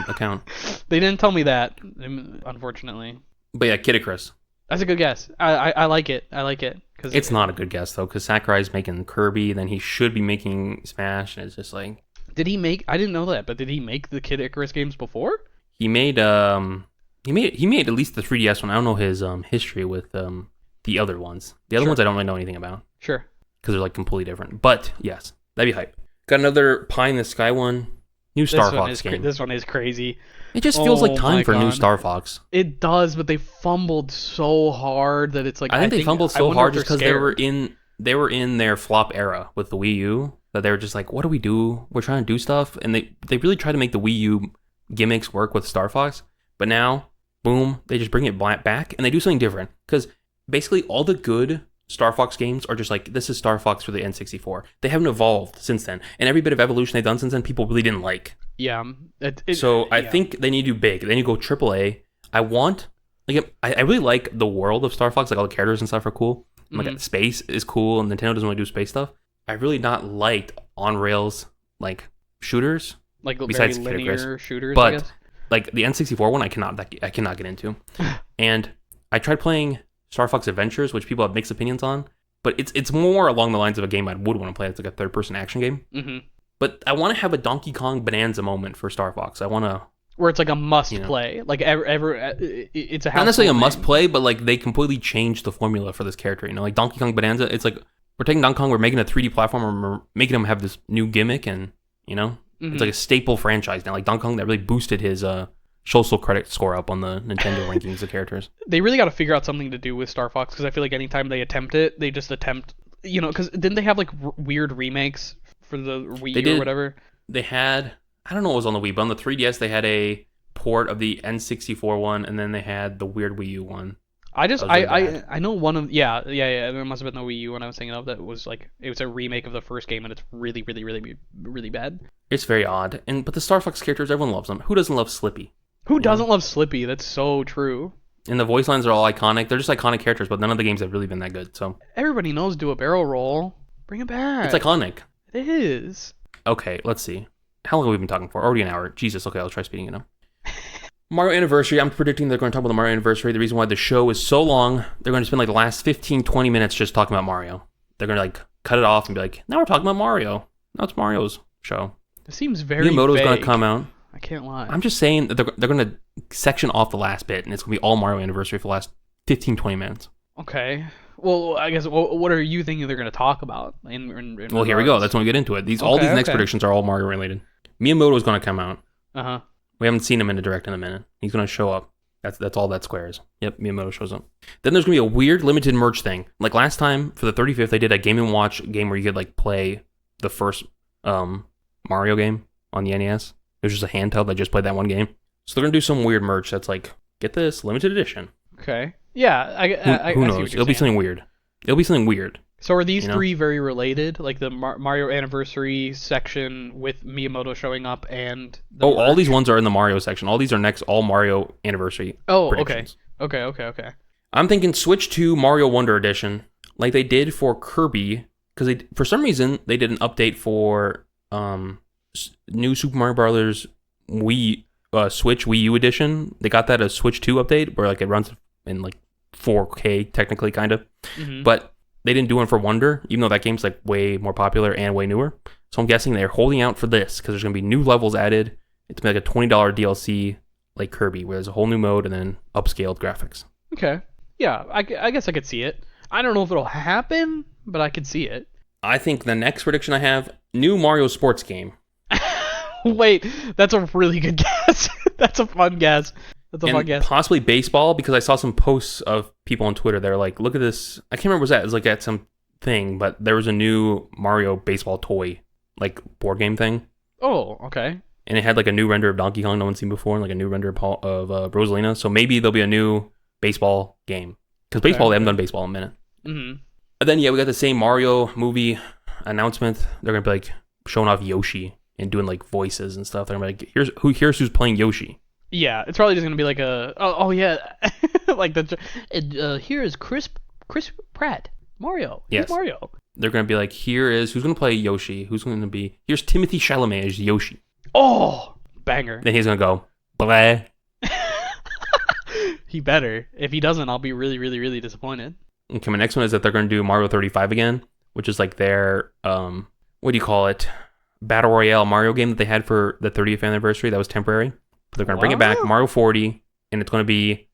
account. They didn't tell me that, unfortunately. But yeah, Kid Icarus. That's a good guess. I like it. I like it. Cause it's not a good guess, though, because Sakurai's making Kirby, then he should be making Smash, and it's just like... Did he make... I didn't know that, but did he make the Kid Icarus games before? He made at least the 3DS one. I don't know his history with the other ones. The other ones I don't really know anything about. Sure. Because they're like completely different. But, yes, that'd be hype. Got another Pie in the Sky one. New Star Fox game. This one is crazy. It just feels like time for a new Star Fox. It does, but they fumbled so hard that it's like... I think they fumbled so hard just because they were in their flop era with the Wii U. that they were just like, what do we do? We're trying to do stuff. And they really try to make the Wii U gimmicks work with Star Fox. But now, boom, they just bring it back and they do something different. Because basically all the good Star Fox games are just like, this is Star Fox for the N64. They haven't evolved since then. And every bit of evolution they've done since then, people really didn't like. Yeah. I think they need to do big. They need to go AAA. I really like the world of Star Fox. Like all the characters and stuff are cool. Like space is cool, and Nintendo doesn't really do space stuff. I really not liked on rails like shooters, like besides very linear shooters. But I guess. like the N64 one, I cannot get into. And I tried playing Star Fox Adventures, which people have mixed opinions on, but it's more along the lines of a game I would want to play. It's like a third-person action game. Mm-hmm. But I want to have a Donkey Kong Bonanza moment for Star Fox. I want to. Where it's like a must play, like it's a not necessarily a must play, but like they completely changed the formula for this character. You know, like Donkey Kong Bonanza, it's like we're taking Donkey Kong, we're making a 3D platform, we're making him have this new gimmick, and it's like a staple franchise now. Like Donkey Kong, that really boosted his social credit score up on the Nintendo rankings of characters. They really got to figure out something to do with Star Fox because I feel like anytime they attempt it, they just attempt, because didn't they have like weird remakes for the Wii U or whatever? They had. I don't know what was on the Wii, but on the 3DS they had a port of the N64 one, and then they had the weird Wii U one. I know one of it must have been the Wii U one I was thinking of. That was like it was a remake of the first game, and it's really really really really bad. It's very odd, but the Star Fox characters, everyone loves them. Who doesn't love Slippy? Who doesn't love Slippy? That's so true. And the voice lines are all iconic. They're just iconic characters, but none of the games have really been that good. So everybody knows do a barrel roll. Bring it back. It's iconic. It is. Okay, let's see. How long have we been talking for? Already an hour. Jesus, okay, I'll try speeding it up. Mario Anniversary. I'm predicting they're going to talk about the Mario Anniversary. The reason why the show is so long, they're going to spend like the last 15, 20 minutes just talking about Mario. They're going to like cut it off and be like, now we're talking about Mario. Now it's Mario's show. It seems very Miyamoto's going to come out. I can't lie. I'm just saying that they're going to section off the last bit, and it's going to be all Mario Anniversary for the last 15, 20 minutes. Okay. Well, I guess, what are you thinking they're going to talk about? Well, here we go. That's when we get into it. All these next predictions are all Mario related. Miyamoto's going to come out. Uh-huh. We haven't seen him in a direct in a minute. He's going to show up. That's all that Square is. Yep, Miyamoto shows up. Then there's going to be a weird limited merch thing. Like last time, for the 35th, they did a Game & Watch game where you could like play the first Mario game on the NES. It was just a handheld that just played that one game. So they're going to do some weird merch that's like, get this, limited edition. Okay. Yeah, who knows? It'll be something weird. It'll be something weird. So are these three very related? Like the Mario Anniversary section with Miyamoto showing up and... all these ones are in the Mario section. All these are all Mario Anniversary predictions. Okay. I'm thinking Switch 2 Mario Wonder Edition, like they did for Kirby, because for some reason they did an update for new Super Mario Bros. Switch Wii U Edition. They got that a Switch 2 update, where like it runs in like 4K, technically, kind of. Mm-hmm. But they didn't do one for Wonder, even though that game's like way more popular and way newer. So I'm guessing they're holding out for this because there's going to be new levels added. It's like a $20 DLC like Kirby, where there's a whole new mode and then upscaled graphics. Okay. Yeah, I guess I could see it. I don't know if it'll happen, but I could see it. I think the next prediction I have, new Mario sports game. Wait, that's a really good guess. That's a fun guess. Fun guess. Possibly baseball, because I saw some posts of people on Twitter that are like, look at this. I can't remember what it was like at some thing, but there was a new Mario baseball toy, like board game thing. Oh, okay. And it had like a new render of Donkey Kong no one's seen before, and like a new render of Rosalina. So maybe there'll be a new baseball game. Because baseball, they haven't done baseball in a minute. Mm-hmm. And then, we got the same Mario movie announcement. They're going to be like showing off Yoshi and doing like voices and stuff. They're going to be like, here's who's playing Yoshi. Yeah, it's probably just going to be like like here is Chris Pratt, Mario. Yes. Who's Mario. They're going to be like, who's going to play Yoshi, here's Timothy Chalamet as Yoshi. Oh, banger. Then he's going to go, blah. He better. If he doesn't, I'll be really, really, really disappointed. Okay, my next one is that they're going to do Mario 35 again, which is like their, what do you call it? Battle Royale Mario game that they had for the 30th anniversary that was temporary. They're going to bring it back, Mario 40, and it's going to be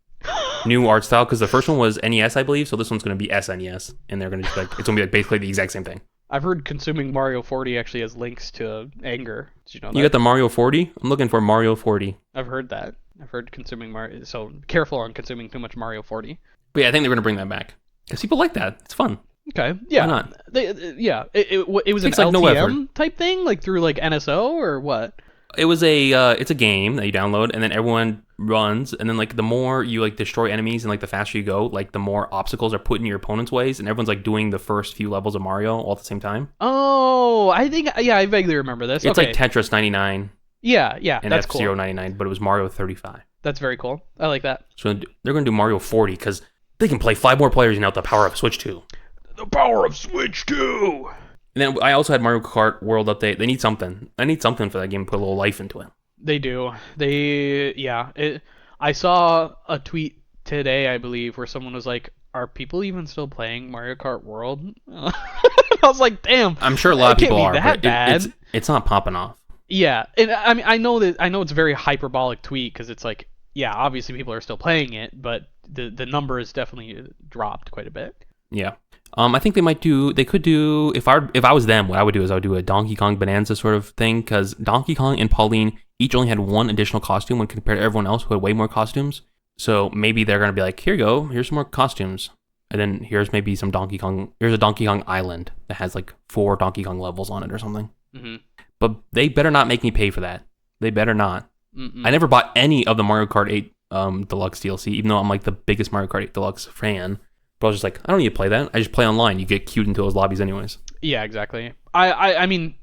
new art style, because the first one was NES, I believe, so this one's going to be SNES, and they're going to it's going to be like basically the exact same thing. I've heard consuming Mario 40 actually has links to anger. Did you know that? You got the Mario 40? I'm looking for Mario 40. I've heard that. I've heard consuming Mario, so careful on consuming too much Mario 40. But yeah, I think they're going to bring that back, because people like that. It's fun. Okay. Yeah. Why not? It was an Takes like no effort. LTM type thing, like through like NSO or what? It was it's a game that you download, and then everyone runs, and then like the more you like destroy enemies and like the faster you go, like the more obstacles are put in your opponent's ways, and everyone's like doing the first few levels of Mario all at the same time. Oh, I think I vaguely remember this. It's okay. like Tetris 99 Yeah, and that's F-Zero cool. 99, but it was Mario 35. That's very cool. I like that. So they're going to do Mario 40 because they can play 5 more players now with the power of Switch 2. The power of Switch 2. And then I also had Mario Kart World Update. They need something. I need something for that game to put a little life into it. They do. I saw a tweet today, I believe, where someone was like, "Are people even still playing Mario Kart World?" I was like, "Damn." I'm sure a lot of people are, that but bad. it's not popping off. Yeah, and I mean, I know it's a very hyperbolic tweet because it's like, yeah, obviously people are still playing it, but the number has definitely dropped quite a bit. Yeah. I think they could do, if I was them, what I would do is I would do a Donkey Kong Bonanza sort of thing, because Donkey Kong and Pauline each only had one additional costume when compared to everyone else who had way more costumes. So maybe they're going to be like, here you go, here's some more costumes. And then here's maybe here's a Donkey Kong Island that has like 4 Donkey Kong levels on it or something. Mm-hmm. But they better not make me pay for that. They better not. Mm-mm. I never bought any of the Mario Kart 8 Deluxe DLC, even though I'm like the biggest Mario Kart 8 Deluxe fan. But I was just like, I don't need to play that. I just play online. You get queued into those lobbies anyways. Yeah, exactly. I mean,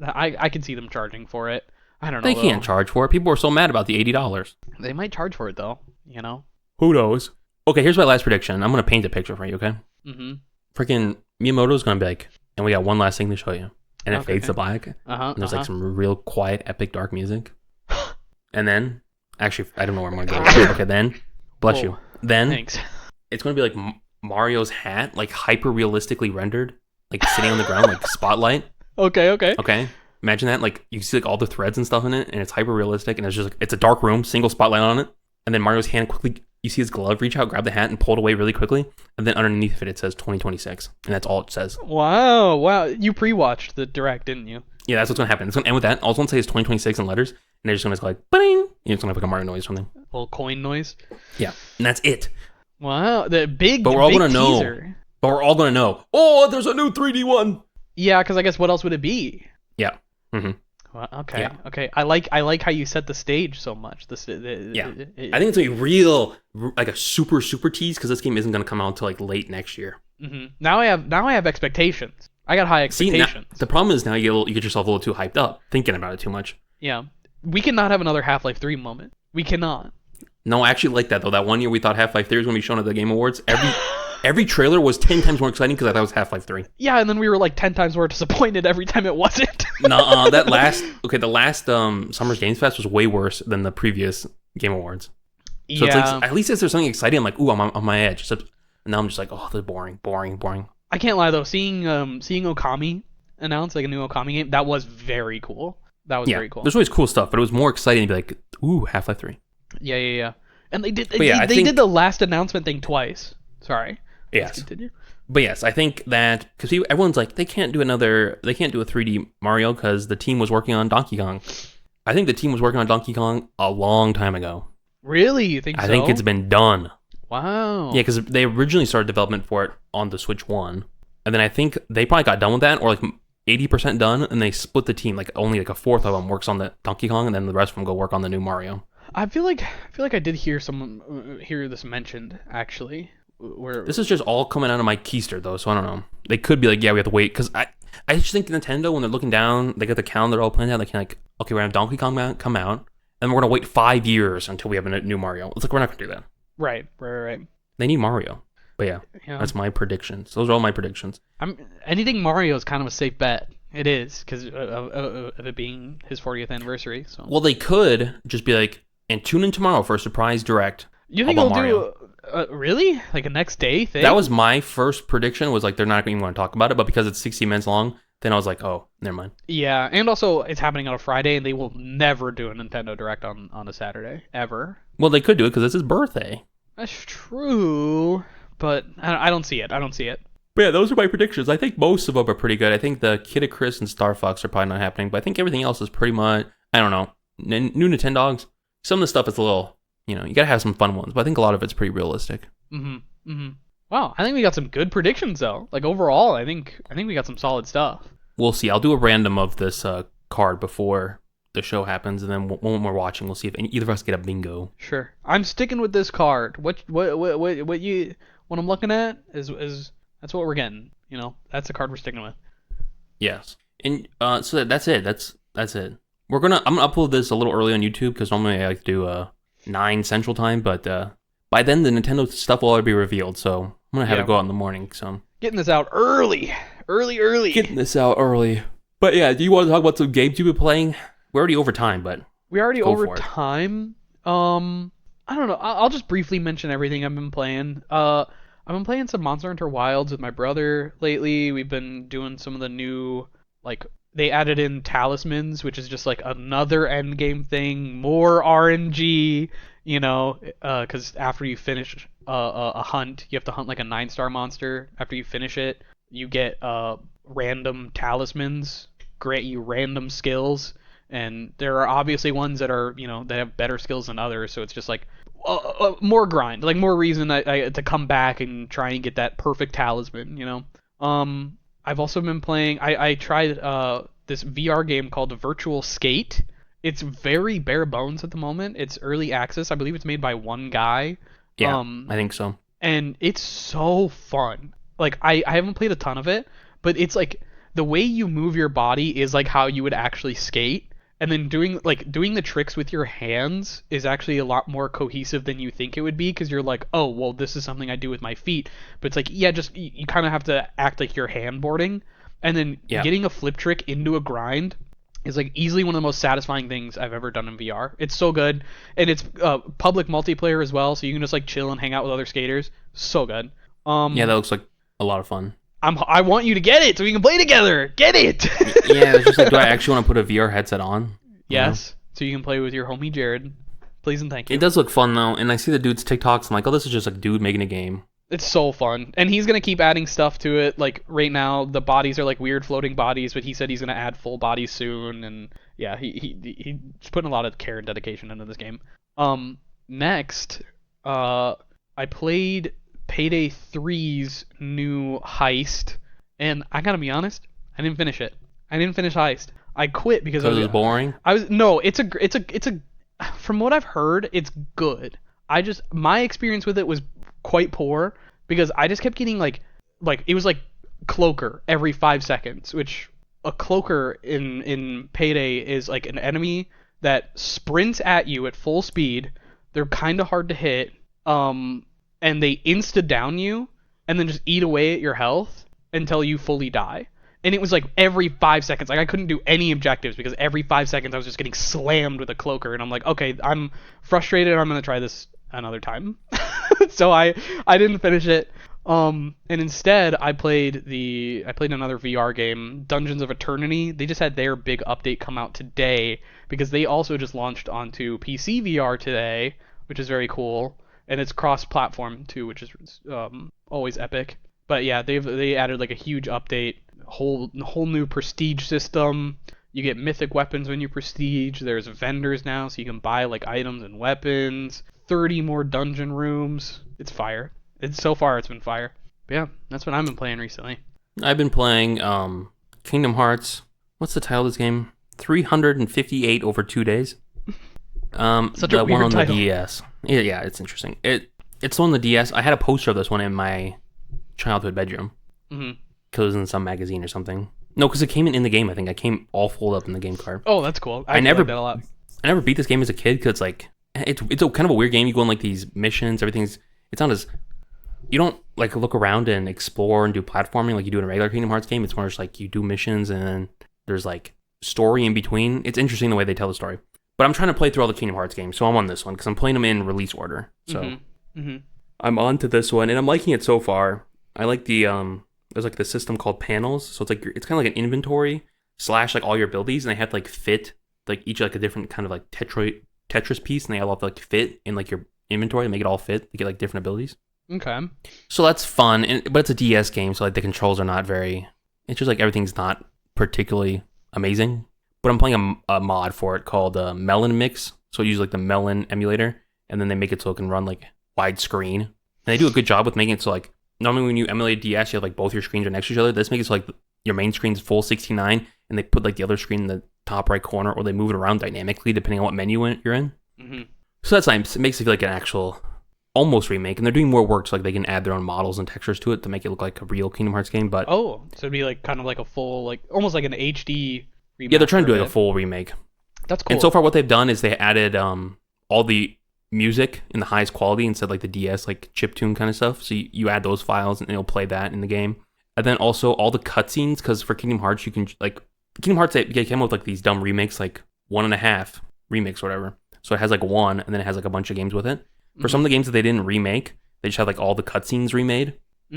I can see them charging for it. I don't know. They can't charge for it. People were so mad about the $80. They might charge for it though. You know. Who knows? Okay, here's my last prediction. I'm gonna paint a picture for you. Okay. Mm-hmm. Freaking Miyamoto's gonna be like, and we got one last thing to show you, and it fades to black. And there's like some real quiet, epic, dark music. And then, actually, I don't know where I'm gonna go. Okay, then, bless you. Then, thanks. It's gonna be like Mario's hat, like hyper realistically rendered, like sitting on the ground, like spotlight. Okay. Imagine that, like you see like all the threads and stuff in it, and it's hyper realistic, and it's just like it's a dark room, single spotlight on it, and then Mario's hand quickly, you see his glove reach out, grab the hat, and pull it away really quickly, and then underneath it says 2026, and that's all it says. Wow. You pre-watched the direct, didn't you? Yeah, that's what's gonna happen. It's gonna end with that. All it's gonna say is 2026 in letters, and they're just gonna go like bing, and it's gonna have like a Mario noise or something. A little coin noise. Yeah, and that's it. Wow, the big. But we're all gonna teaser. know. But we're all gonna know. Oh, there's a new 3D one. Yeah, because I guess what else would it be? Yeah. Mm-hmm. Well, okay. Yeah. Okay. I like how you set the stage so much. I think it's gonna be real, like a super tease, because this game isn't gonna come out until like late next year. Mm-hmm. Now I have expectations. I got high expectations. See, the problem is now you get yourself a little too hyped up, thinking about it too much. Yeah, we cannot have another Half-Life 3 moment. We cannot. No, I actually like that though. That one year we thought Half-Life 3 was gonna be shown at the Game Awards. Every trailer was 10 times more exciting because I thought it was Half-Life 3. Yeah, and then we were like 10 times more disappointed every time it wasn't. No, the last Summer's Games Fest was way worse than the previous Game Awards. So it's like, at least if there's something exciting, I'm like, ooh, I'm on my edge. Except now I'm just like, oh, this is boring. I can't lie though, seeing Okami announced, like a new Okami game, that was very cool. Very cool. There's always cool stuff, but it was more exciting to be like, ooh, Half-Life 3. Yeah. And they did did the last announcement thing twice. Sorry. Yes. Continue. But yes, I think that because everyone's like they can't do a 3D Mario because the team was working on Donkey Kong. I think the team was working on Donkey Kong a long time ago. Really? You think so? I think it's been done. Wow. Yeah, because they originally started development for it on the Switch 1. And then I think they probably got done with that, or like 80% done, and they split the team. Like only like a fourth of them works on the Donkey Kong, and then the rest of them go work on the new Mario. I feel like I did hear someone hear this mentioned actually. Where this is just all coming out of my keister though, so I don't know. They could be like, yeah, we have to wait, because I just think Nintendo, when they're looking down, they got the calendar all planned out. They can like, okay, we're gonna have Donkey Kong come out, and we're gonna wait 5 years until we have a new Mario. It's like we're not gonna do that. Right. They need Mario. But yeah, that's my predictions. Those are all my predictions. Anything Mario is kind of a safe bet. It is, because of it being his 40th anniversary. So. Well, they could just be like, and tune in tomorrow for a surprise direct. You think they'll do really like a next day thing? That was my first prediction. Was like they're not even going to talk about it, but because it's 60 minutes long, then I was like, oh, never mind. Yeah, and also it's happening on a Friday, and they will never do a Nintendo Direct on a Saturday ever. Well, they could do it because it's his birthday. That's true, but I don't see it. But yeah, those are my predictions. I think most of them are pretty good. I think the Kid Icarus and Star Fox are probably not happening, but I think everything else is pretty much, I don't know, new Nintendogs. Some of the stuff is a little, you gotta have some fun ones, but I think a lot of it's pretty realistic. Wow, Wow, I think we got some good predictions though. Like overall, I think we got some solid stuff. We'll see. I'll do a random of this card before the show happens, and then when we're watching, we'll see if either of us get a bingo. Sure. I'm sticking with this card. What I'm looking at is that's what we're getting. You know, that's the card we're sticking with. Yes. And so that's it. That's it. I'm gonna upload this a little early on YouTube because normally I like to do 9 Central Time, but by then the Nintendo stuff will already be revealed, so I'm gonna have it go out in the morning. So getting this out early. Getting this out early. But yeah, do you want to talk about some games you've been playing? We're already over time, but we already over time. I don't know. I'll just briefly mention everything I've been playing. I've been playing some Monster Hunter Wilds with my brother lately. We've been doing some of the new, like, they added in talismans, which is just like another end game thing, more RNG, you know, because after you finish a hunt, you have to hunt like a 9-star monster. After you finish it, you get random talismans, grant you random skills, and there are obviously ones that are, you know, that have better skills than others, so it's just like more grind, like more reason to come back and try and get that perfect talisman, you know. I've also been playing. I tried this VR game called Virtual Skate. It's very bare bones at the moment. It's early access. I believe it's made by one guy. Yeah, I think so. And it's so fun. Like I haven't played a ton of it, but it's like the way you move your body is like how you would actually skate. And then doing the tricks with your hands is actually a lot more cohesive than you think it would be, because you're like, oh, well, this is something I do with my feet. But it's like, yeah, just you kind of have to act like you're handboarding. And then getting a flip trick into a grind is like easily one of the most satisfying things I've ever done in VR. It's so good. And it's public multiplayer as well, so you can just like chill and hang out with other skaters. So good. Yeah, that looks like a lot of fun. I want you to get it so we can play together. Get it. Yeah, it's just like, do I actually want to put a VR headset on? Yes, so you can play with your homie Jared. Please and thank you. It does look fun though, and I see the dude's TikToks. I'm like, oh, this is just a dude making a game. It's so fun, and he's gonna keep adding stuff to it. Like right now, the bodies are like weird floating bodies, but he said he's gonna add full bodies soon. And yeah, he's putting a lot of care and dedication into this game. Next, I played Payday 3's new Heist, and I gotta be honest, I didn't finish it. I didn't finish Heist. I quit because it was boring. It's a from what I've heard, it's good. My experience with it was quite poor because I just kept getting like it was like cloaker every 5 seconds, which a cloaker in Payday is like an enemy that sprints at you at full speed. They're kind of hard to hit, and they insta down you and then just eat away at your health until you fully die. And it was like every 5 seconds. Like I couldn't do any objectives because every 5 seconds I was just getting slammed with a cloaker. And I'm like, okay, I'm frustrated. I'm gonna try this another time. So I didn't finish it. And instead I played another VR game, Dungeons of Eternity. They just had their big update come out today because they also just launched onto PC VR today, which is very cool. And it's cross-platform too, which is always epic. But yeah, they added like a huge update. Whole new prestige system. You get mythic weapons when you prestige. There's vendors now, so you can buy like items and weapons. 30 more dungeon rooms. It's fire. So far it's been fire. But yeah, that's what I've been playing recently. I've been playing Kingdom Hearts. What's the title of this game? 358 over 2 days. Such a weird one on title. the DS. Yeah, it's interesting. It's on the DS. I had a poster of this one in my childhood bedroom. Mm-hmm. Because it was in some magazine or something. No, because it came in the game, I think. I came all folded up in the game card. Oh, that's cool. I never like that a lot. I never beat this game as a kid because it's a kind of a weird game. You go on like these missions, it's not as, you don't like look around and explore and do platforming like you do in a regular Kingdom Hearts game. It's more just like you do missions and then there's like story in between. It's interesting the way they tell the story. But I'm trying to play through all the Kingdom Hearts games, so I'm on this one because I'm playing them in release order. So I'm on to this one and I'm liking it so far. I like the there's like the system called panels, so it's kind of like an inventory / like all your abilities, and they have to like fit like each like a different kind of like Tetris piece, and they all have to like fit in like your inventory and make it all fit to get like different abilities. Okay. So that's fun, but it's a DS game, so like the controls are not very. It's just like everything's not particularly amazing. But I'm playing a mod for it called Melon Mix, so I use like the Melon emulator, and then they make it so it can run like widescreen, and they do a good job with making it so like normally when you emulate DS, you have like both your screens are next to each other. This makes it so, like your main screen's full 69, and they put like the other screen in the top right corner, or they move it around dynamically depending on what menu you're in. Mm-hmm. So that's nice. It makes it feel like an actual almost remake, and they're doing more work so like they can add their own models and textures to it to make it look like a real Kingdom Hearts game. But so it'd be like kind of like a full, like almost like an HD remake. Yeah, they're trying to do like a full remake. That's cool. And so far what they've done is they added all the music in the highest quality instead of like the DS like chiptune kind of stuff. So you add those files and it'll play that in the game. And then also all the cutscenes, because for Kingdom Hearts you can like Kingdom Hearts they came up with like these dumb remakes, like 1.5 remakes or whatever. So it has like one, and then it has like a bunch of games with it. For some of the games that they didn't remake, they just have like all the cutscenes remade, so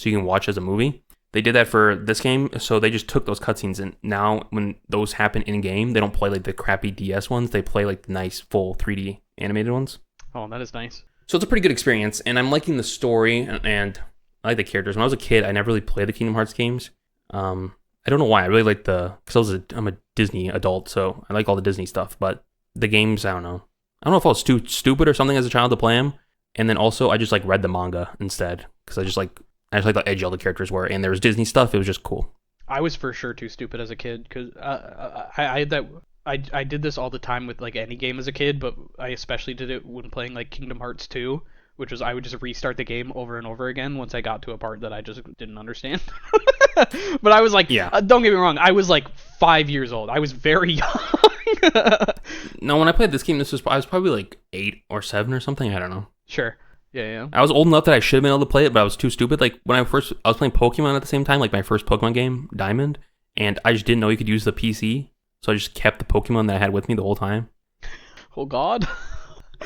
you can watch as a movie. They did that for this game, so they just took those cutscenes, and now when those happen in game, they don't play like the crappy DS ones. They play like the nice full 3D animated ones. Oh, that is nice. So it's a pretty good experience, and I'm liking the story, and I like the characters. When I was a kid, I never really played the Kingdom Hearts games. I don't know why. I really like because I'm a Disney adult, so I like all the Disney stuff. But the games, I don't know. I don't know if I was too stupid or something as a child to play them. And then also, I just like read the manga instead because I just like the edgy all the characters were, and there was Disney stuff. It was just cool. I was for sure too stupid as a kid because I had that. I did this all the time with like any game as a kid, but I especially did it when playing like Kingdom Hearts 2, which was I would just restart the game over and over again once I got to a part that I just didn't understand. But I was like, don't get me wrong, I was like 5 years old. I was very young. No, when I played this game, I was probably like 8 or 7 or something. I don't know. Sure. Yeah. I was old enough that I should have been able to play it, but I was too stupid. Like when I was playing Pokemon at the same time, like my first Pokemon game, Diamond, and I just didn't know you could use the PC, so I just kept the Pokemon that I had with me the whole time. Oh God.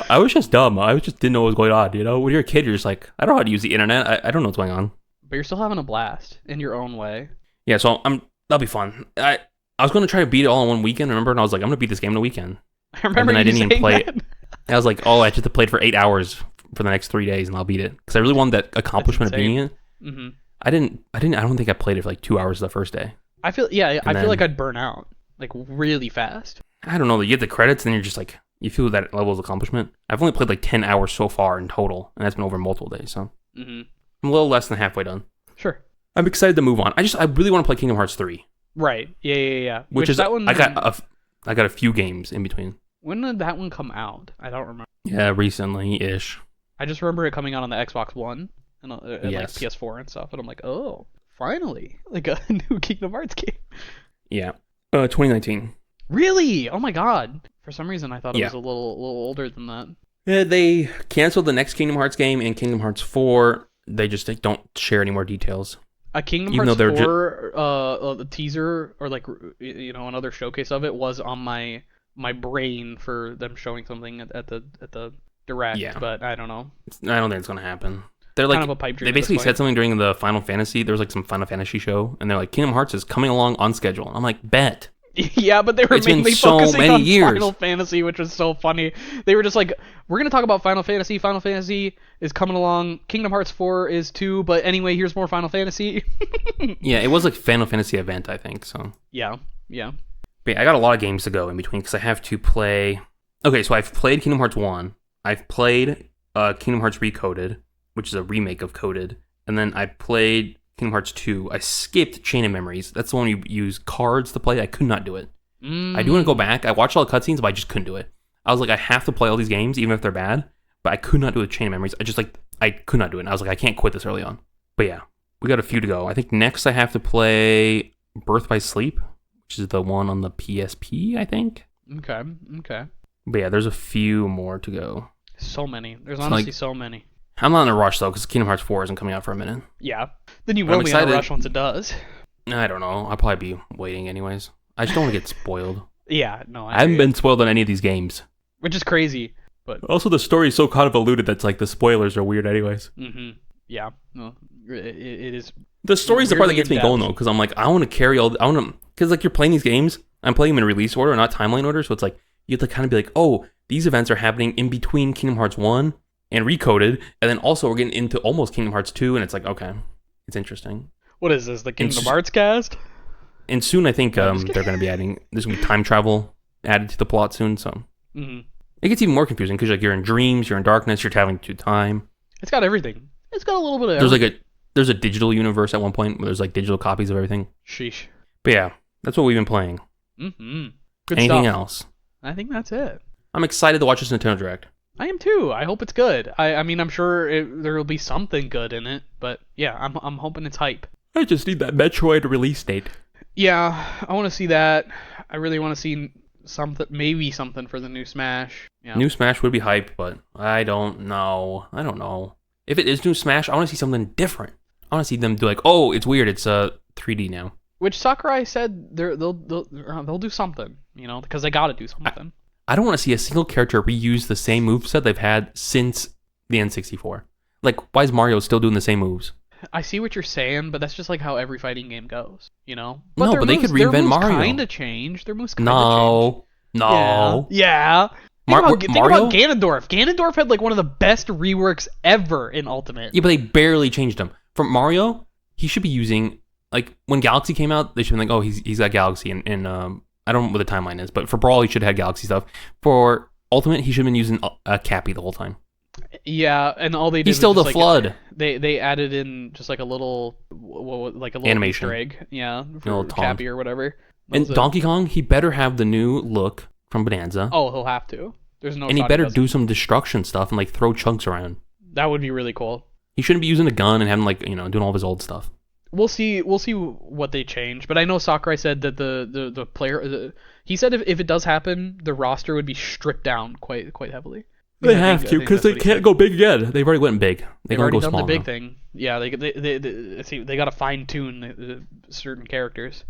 I was just dumb. I just didn't know what was going on. You know, when you're a kid, you're just like, I don't know how to use the internet. I don't know what's going on. But you're still having a blast in your own way. Yeah, so that'll be fun. I was going to try to beat it all in one weekend, remember? And I was like, I'm going to beat this game in a weekend. I remember and then I didn't even play that. it. I was like, I just have to play it for 8 hours for the next 3 days, and I'll beat it. Because I really wanted that accomplishment of beating it. Mm-hmm. I don't think I played it for like 2 hours the first day. I feel like I'd burn out like really fast. I don't know. You get the credits, and you're just like, you feel that level of accomplishment. I've only played like 10 hours so far in total, and that's been over multiple days. So I'm a little less than halfway done. Sure. I'm excited to move on. I really want to play Kingdom Hearts 3. Right. Yeah. Which is that one? I got a few games in between. When did that one come out? I don't remember. Yeah, recently-ish. I just remember it coming out on the Xbox One and like PS4 and stuff, and I'm like, oh, finally, like a new Kingdom Hearts game. Yeah. 2019. Really? Oh my God. For some reason, I thought it was a little older than that. Yeah, they canceled the next Kingdom Hearts game and Kingdom Hearts 4. They just don't share any more details. A Kingdom Hearts 4 the teaser or like another showcase of it was on my brain for them showing something at the direct, but I don't know. I don't think it's gonna happen. They're like kind of a pipe dream. They basically said something during the Final Fantasy. There was like some Final Fantasy show, and they're like, Kingdom Hearts is coming along on schedule. I'm like, bet. Yeah, but they were mainly focusing on Final Fantasy, which was so funny. They were just like, we're going to talk about Final Fantasy. Final Fantasy is coming along. Kingdom Hearts 4 is too, but anyway, here's more Final Fantasy. Yeah, it was like Final Fantasy event, I think, so. Yeah. But yeah, I got a lot of games to go in between because I have to play... Okay, so I've played Kingdom Hearts 1. I've played Kingdom Hearts Recoded, which is a remake of Coded. And then I played Kingdom Hearts 2. I skipped Chain of Memories. That's the one you use cards to play. I could not do it. I do want to go back. I watched all the cutscenes, but I just couldn't do it. I was like, I have to play all these games, even if they're bad. But I could not do the Chain of Memories. I could not do it. And I was like, I can't quit this early on. But yeah, we got a few to go. I think next I have to play Birth by Sleep, which is the one on the PSP, I think. Okay. But yeah, there's a few more to go. So many. There's honestly so many. I'm not in a rush, though, because Kingdom Hearts 4 isn't coming out for a minute. Yeah. Then you will be in a rush once it does. I don't know. I'll probably be waiting anyways. I just don't want to get spoiled. Yeah, no. I haven't been spoiled on any of these games. Which is crazy. But also, the story is so convoluted that's like the spoilers are weird anyways. Mm-hmm. Yeah. No, it is. The story's the part that gets me going, though, because I'm like, because like you're playing these games, I'm playing them in release order, not timeline order, so it's like, you have to kind of be like, oh, these events are happening in between Kingdom Hearts 1 and Recoded, and then also we're getting into almost Kingdom Hearts 2, and it's like, okay, it's interesting. What is this, the Kingdom Hearts cast? And soon I think they're going to be there's going to be time travel added to the plot soon, so. Mm-hmm. It gets even more confusing, because like you're in dreams, you're in darkness, you're traveling through time. It's got everything. It's got a little bit of everything. there's a digital universe at one point where there's like digital copies of everything. Sheesh. But yeah, that's what we've been playing. Mm-hmm. Good Anything stuff. else? I think that's it. I'm excited to watch this Nintendo Direct. I am too. I hope it's good. I mean, I'm sure there will be something good in it, but yeah, I'm hoping it's hype. I just need that Metroid release date. Yeah, I want to see that. I really want to see something, maybe something for the new Smash. Yeah. New Smash would be hype, but I don't know. If it is new Smash, I want to see something different. I want to see them do like, oh, it's weird. It's 3D now. Which Sakurai said they'll do something, because they got to do something. I don't want to see a single character reuse the same moveset they've had since the N64. Like, why is Mario still doing the same moves? I see what you're saying, but that's just like how every fighting game goes, But no, but they could reinvent Mario. Their moves kind of change. Their moves kind of change. No. Yeah. Think Mario? about Ganondorf. Ganondorf had like one of the best reworks ever in Ultimate. Yeah, but they barely changed him. For Mario, he should be using, like, when Galaxy came out, they should be like, oh, he's got Galaxy, and I don't know what the timeline is, but for Brawl, he should have had Galaxy stuff. For Ultimate, he should have been using a Cappy the whole time. Yeah, and all they did he's still the like, Flood. They added in just like a little animation. Easter egg, yeah, for Cappy or whatever. And Donkey Kong, he better have the new look from Bonanza. Oh, he'll have to. There's no. And he better do some destruction stuff and like throw chunks around. That would be really cool. He shouldn't be using a gun and having like doing all of his old stuff. We'll see what they change, but I know Sakurai said that the player. He said if it does happen, the roster would be stripped down quite heavily. They have to because they can't go big again. They've already went big. They've already done the big thing. Yeah, they got to fine tune certain characters.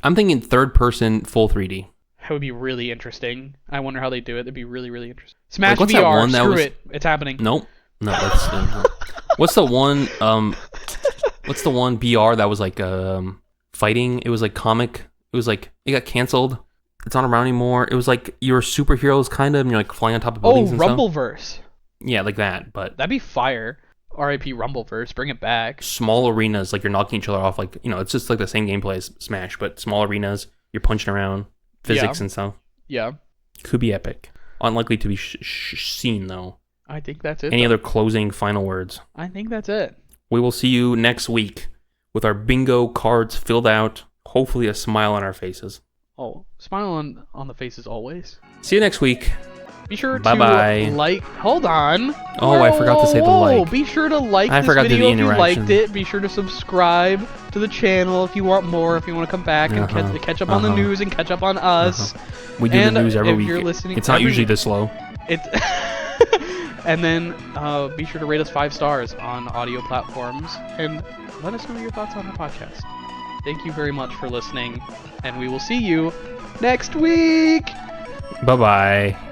I'm thinking third person full 3D. That would be really interesting. I wonder how they do it. It'd be really, really interesting. Smash like, VR. Screw it. It's happening. Nope. No. What's the one? What's the one BR that was like fighting? It was like comic. It was like it got canceled. It's not around anymore. It was like you're superheroes kind of, and you're like flying on top of buildings and stuff. Rumbleverse. Yeah, like that, but that'd be fire. R.I.P. Rumbleverse, bring it back. Small arenas, like you're knocking each other off, like it's just like the same gameplay as Smash, but small arenas. You're punching around, physics and stuff. Yeah, could be epic. Unlikely to be seen though. I think that's it. Any other closing final words? I think that's it. We will see you next week with our bingo cards filled out. Hopefully, a smile on our faces. Oh, smile on the faces always. See you next week. Be sure to like. Hold on. Oh, I forgot to say the like. Be sure to like this video if you liked it. Be sure to subscribe to the channel if you want more. If you want to come back and catch up on the news and catch up on us. We do the news every week. You're listening, it's not usually this slow. And then be sure to rate us 5 stars on audio platforms and let us know your thoughts on the podcast. Thank you very much for listening, and we will see you next week. Bye-bye.